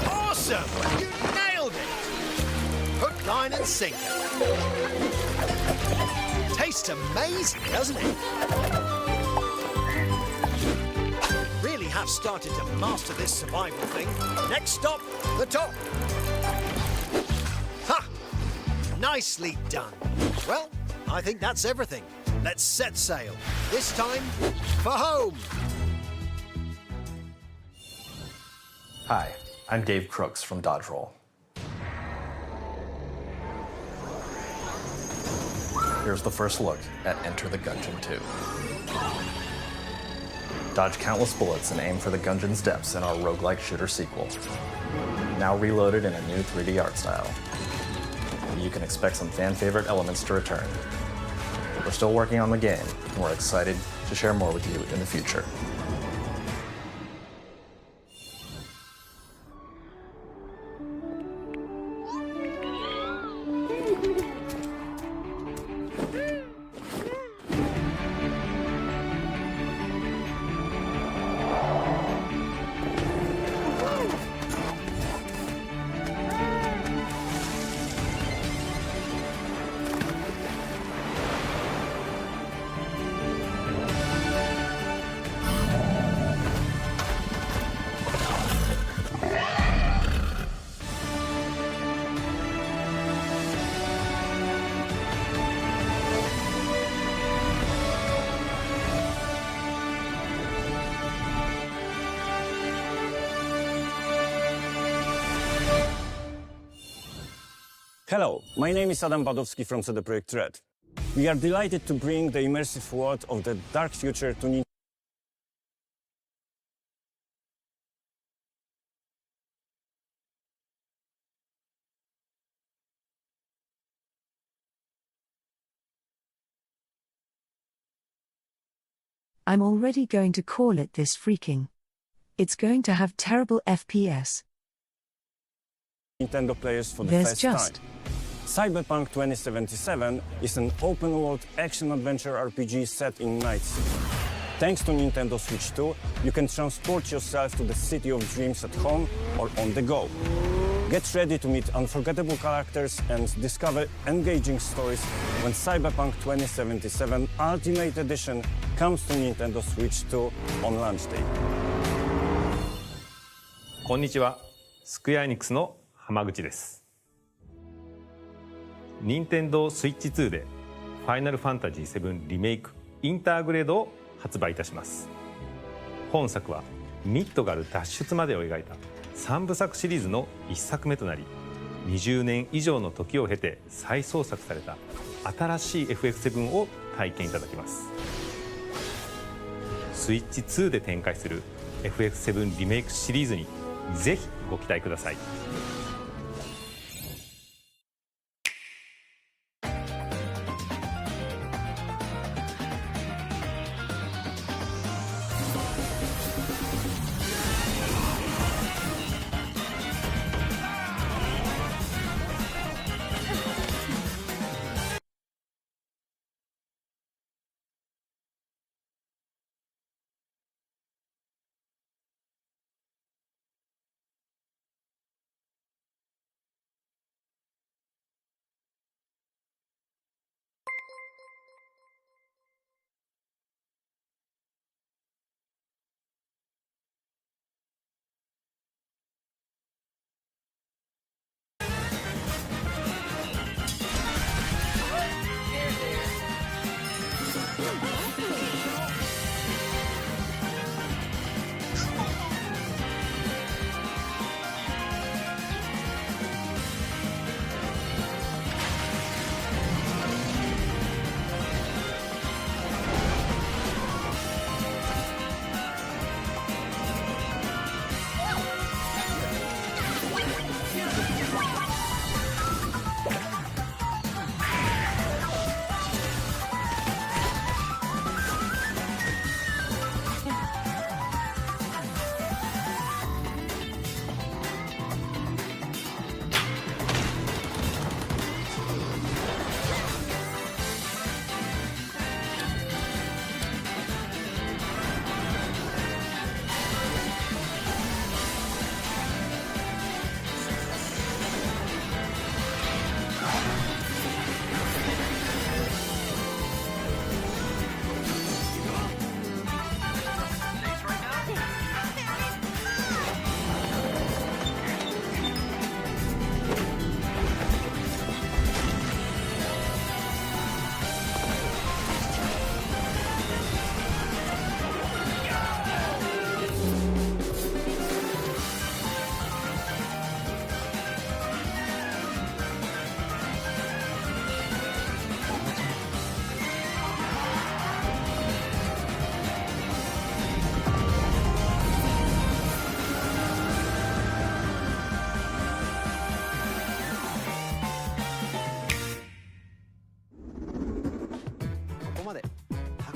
Awesome! You nailed it! Hook, line and sinker. Tastes amazing, doesn't it? Really have started to master this survival thing. Next stop, the top. Ha! Nicely done. Well, I think that's everything. Let's set sail. This time, for home. Hi, I'm Dave Crooks from Dodge Roll. Here's the first look at Enter the Gungeon 2. Dodge countless bullets and aim for the Gungeon's depths in our roguelike shooter sequel. Now reloaded in a new 3D art style. You can expect some fan-favorite elements to return. We're still working on the game, and we're excited to share more with you in the future. Hello, my name is Adam Badowski from CD Projekt Red. We are delighted to bring the immersive world of the dark future to Nintendo. I'm already going to call it this freaking It's going to have terrible FPS. Nintendo players for the There's first just time. Cyberpunk 2077 is an open-world action-adventure RPG set in Night City. Thanks to Nintendo Switch 2, you can transport yourself to the city of dreams at home or on the go. Get ready to meet unforgettable characters and discover engaging stories when Cyberpunk 2077 Ultimate Edition comes to Nintendo Switch 2 on launch day. こんにちは、スクエアエニックスの浜口です。任天堂スイッチ2でファイナルファンタジー7リメイクインターグレードを発売いたします。本作はミッドガル脱出までを描いた3部作シリーズの1作目となり、20年以上の時を経て再創作された新しい FF7 を体験いただきます。スイッチ2で展開する FF7 リメイクシリーズにぜひご期待ください。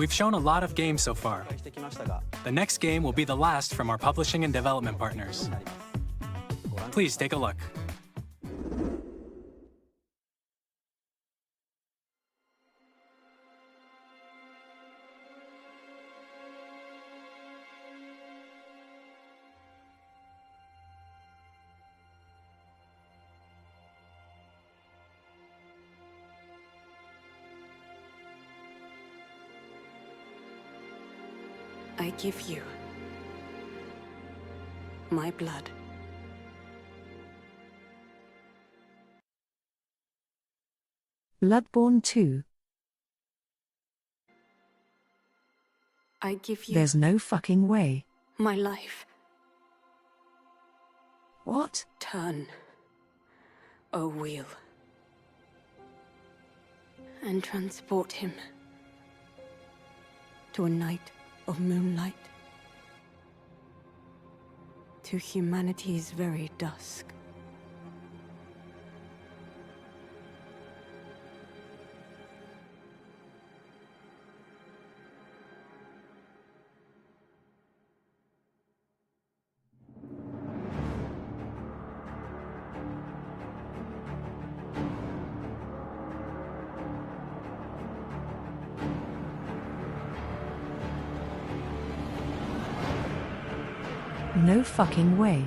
We've shown a lot of games so far. The next game will be the last from our publishing and development partners. Please take a look. I give you my blood. Bloodborne 2. I give you There's no fucking way. my life. What? Turn, O wheel, and transport him to a night of moonlight, to humanity's very dusk. No fucking way.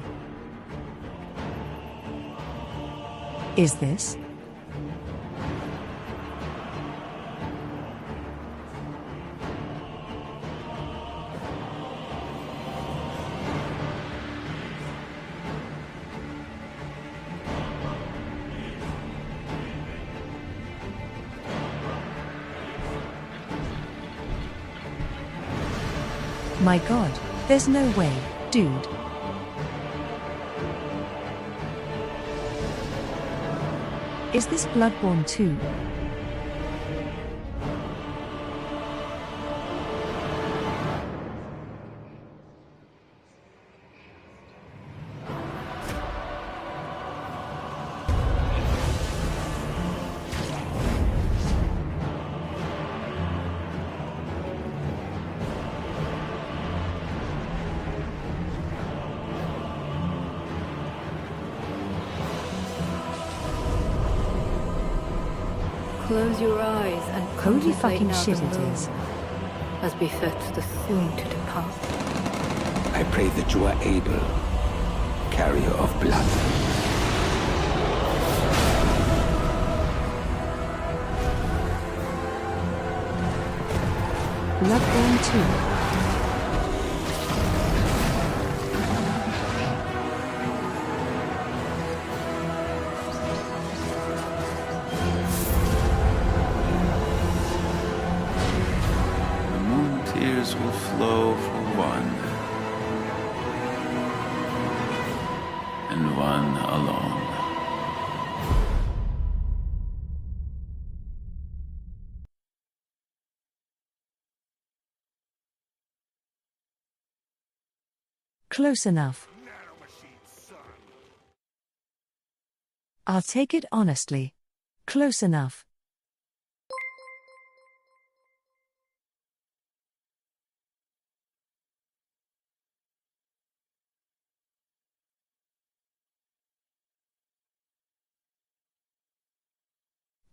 Is this? My god, there's no way, dude. Is this Bloodborne 2? Close your eyes and Holy fucking contemplate shit now it the is. moon, as befits the soon to depart. I pray that you are able, carrier of blood. Bloodborne 2. Will flow for one, and one alone. Close enough. I'll take it honestly. Close enough.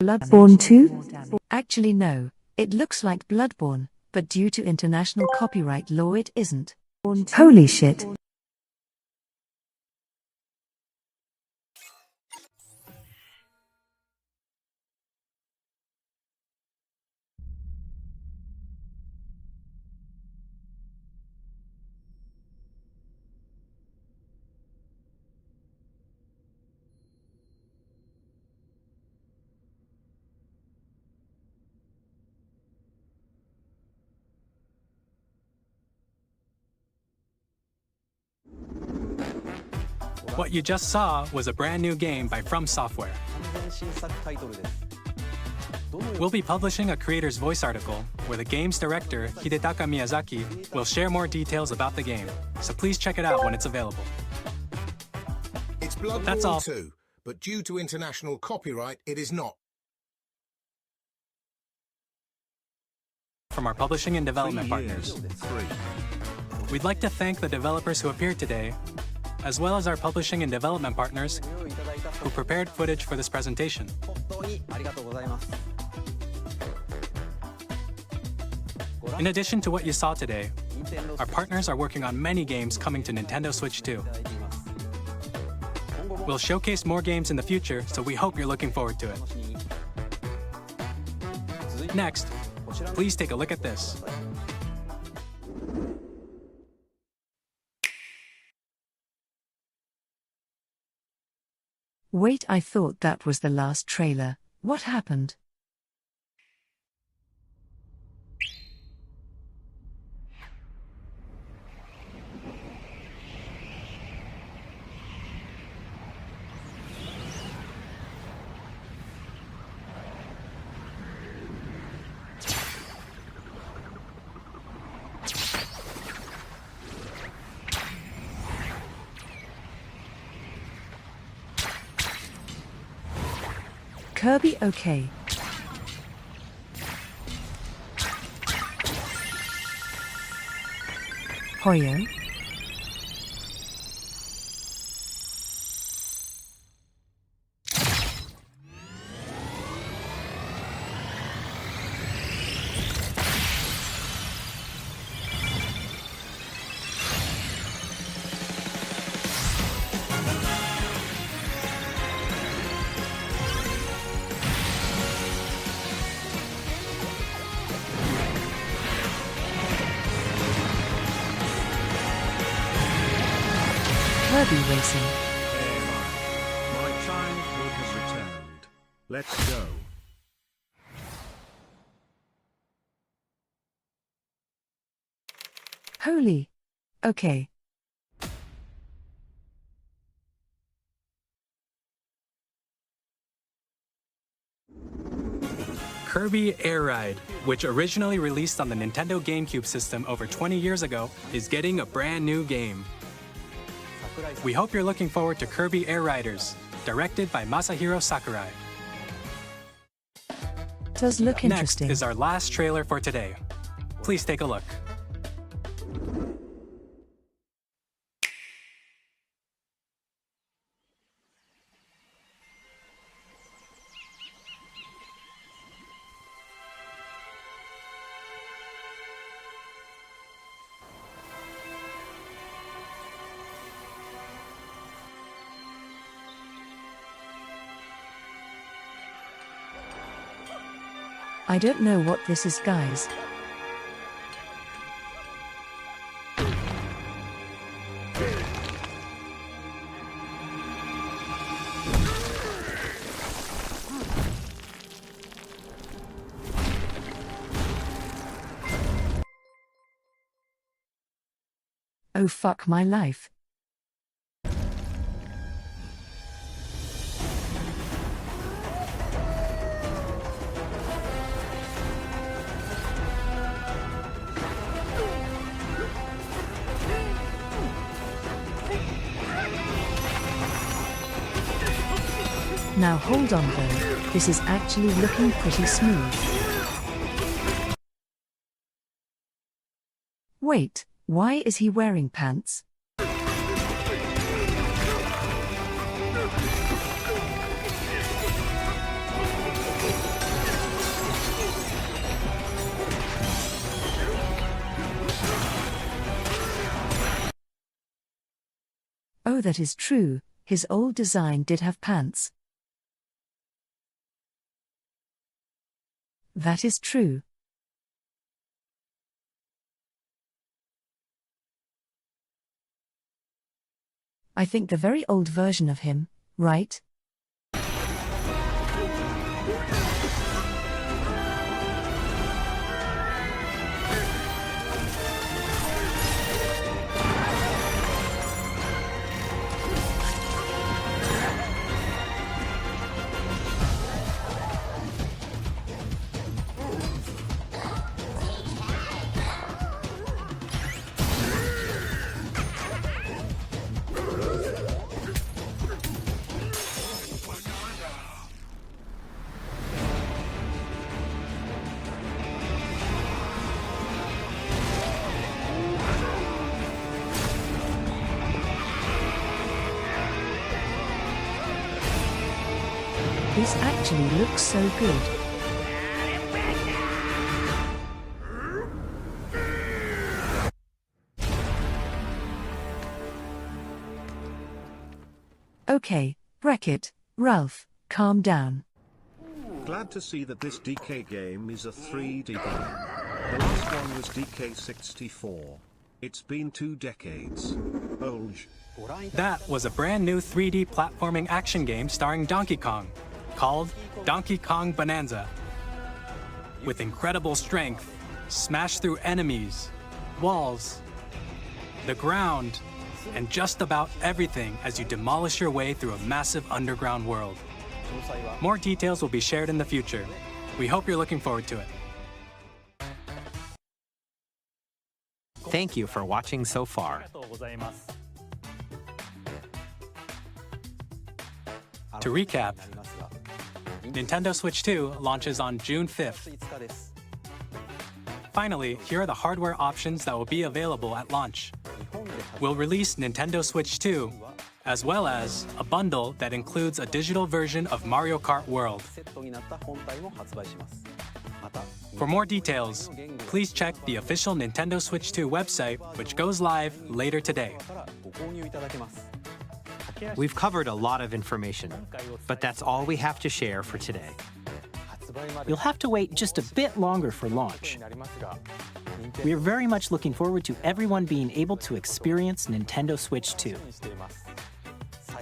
Bloodborne 2? Actually no, it looks like Bloodborne, but due to international copyright law it isn't. Holy shit. What you just saw was a brand new game by From Software. We'll be publishing a creator's voice article where the game's director, Hidetaka Miyazaki, will share more details about the game, so please check it out when it's available. It's Bloodborne That's all. 2, but due to international copyright, it is not. From our publishing and development partners. We'd like to thank the developers who appeared today, as well as our publishing and development partners who prepared footage for this presentation. In addition to what you saw today, our partners are working on many games coming to Nintendo Switch 2. We'll showcase more games in the future, so we hope you're looking forward to it. Next, please take a look at this. Wait, I thought that was the last trailer. What happened? Kirby okay. Hoyo. Kirby racing. My childhood has returned. Let's go. Holy. Okay. Kirby Air Ride, which originally released on the Nintendo GameCube system over 20 years ago, is getting a brand new game. We hope you're looking forward to Kirby Air Riders, directed by Masahiro Sakurai. Does look interesting. Next is our last trailer for today. Please take a look. I don't know what this is, guys. Oh fuck my life. Now hold on though, this is actually looking pretty smooth. Wait, why is he wearing pants? Oh, that is true, his old design did have pants. That is true. I think the very old version of him, right? This actually looks so good. Okay, Bracket, Ralph, calm down. Glad to see that this DK game is a 3D game. The last one was DK64. It's been 2 decades. Olge. That was a brand new 3D platforming action game starring Donkey Kong, called Donkey Kong Bonanza. With incredible strength, smash through enemies, walls, the ground, and just about everything as you demolish your way through a massive underground world. More details will be shared in the future. We hope you're looking forward to it. Thank you for watching so far. To recap, Nintendo Switch 2 launches on June 5th. Finally, here are the hardware options that will be available at launch. We'll release Nintendo Switch 2, as well as a bundle that includes a digital version of Mario Kart World. For more details, please check the official Nintendo Switch 2 website, which goes live later today. We've covered a lot of information, but that's all we have to share for today. You'll have to wait just a bit longer for launch. We are very much looking forward to everyone being able to experience Nintendo Switch 2.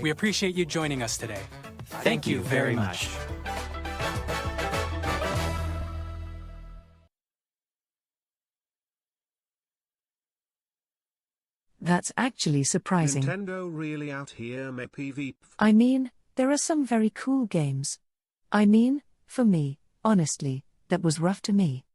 We appreciate you joining us today. Thank you very much. That's actually surprising. Nintendo really out here make PvP. I mean, there are some very cool games. I mean, for me, honestly, that was rough to me.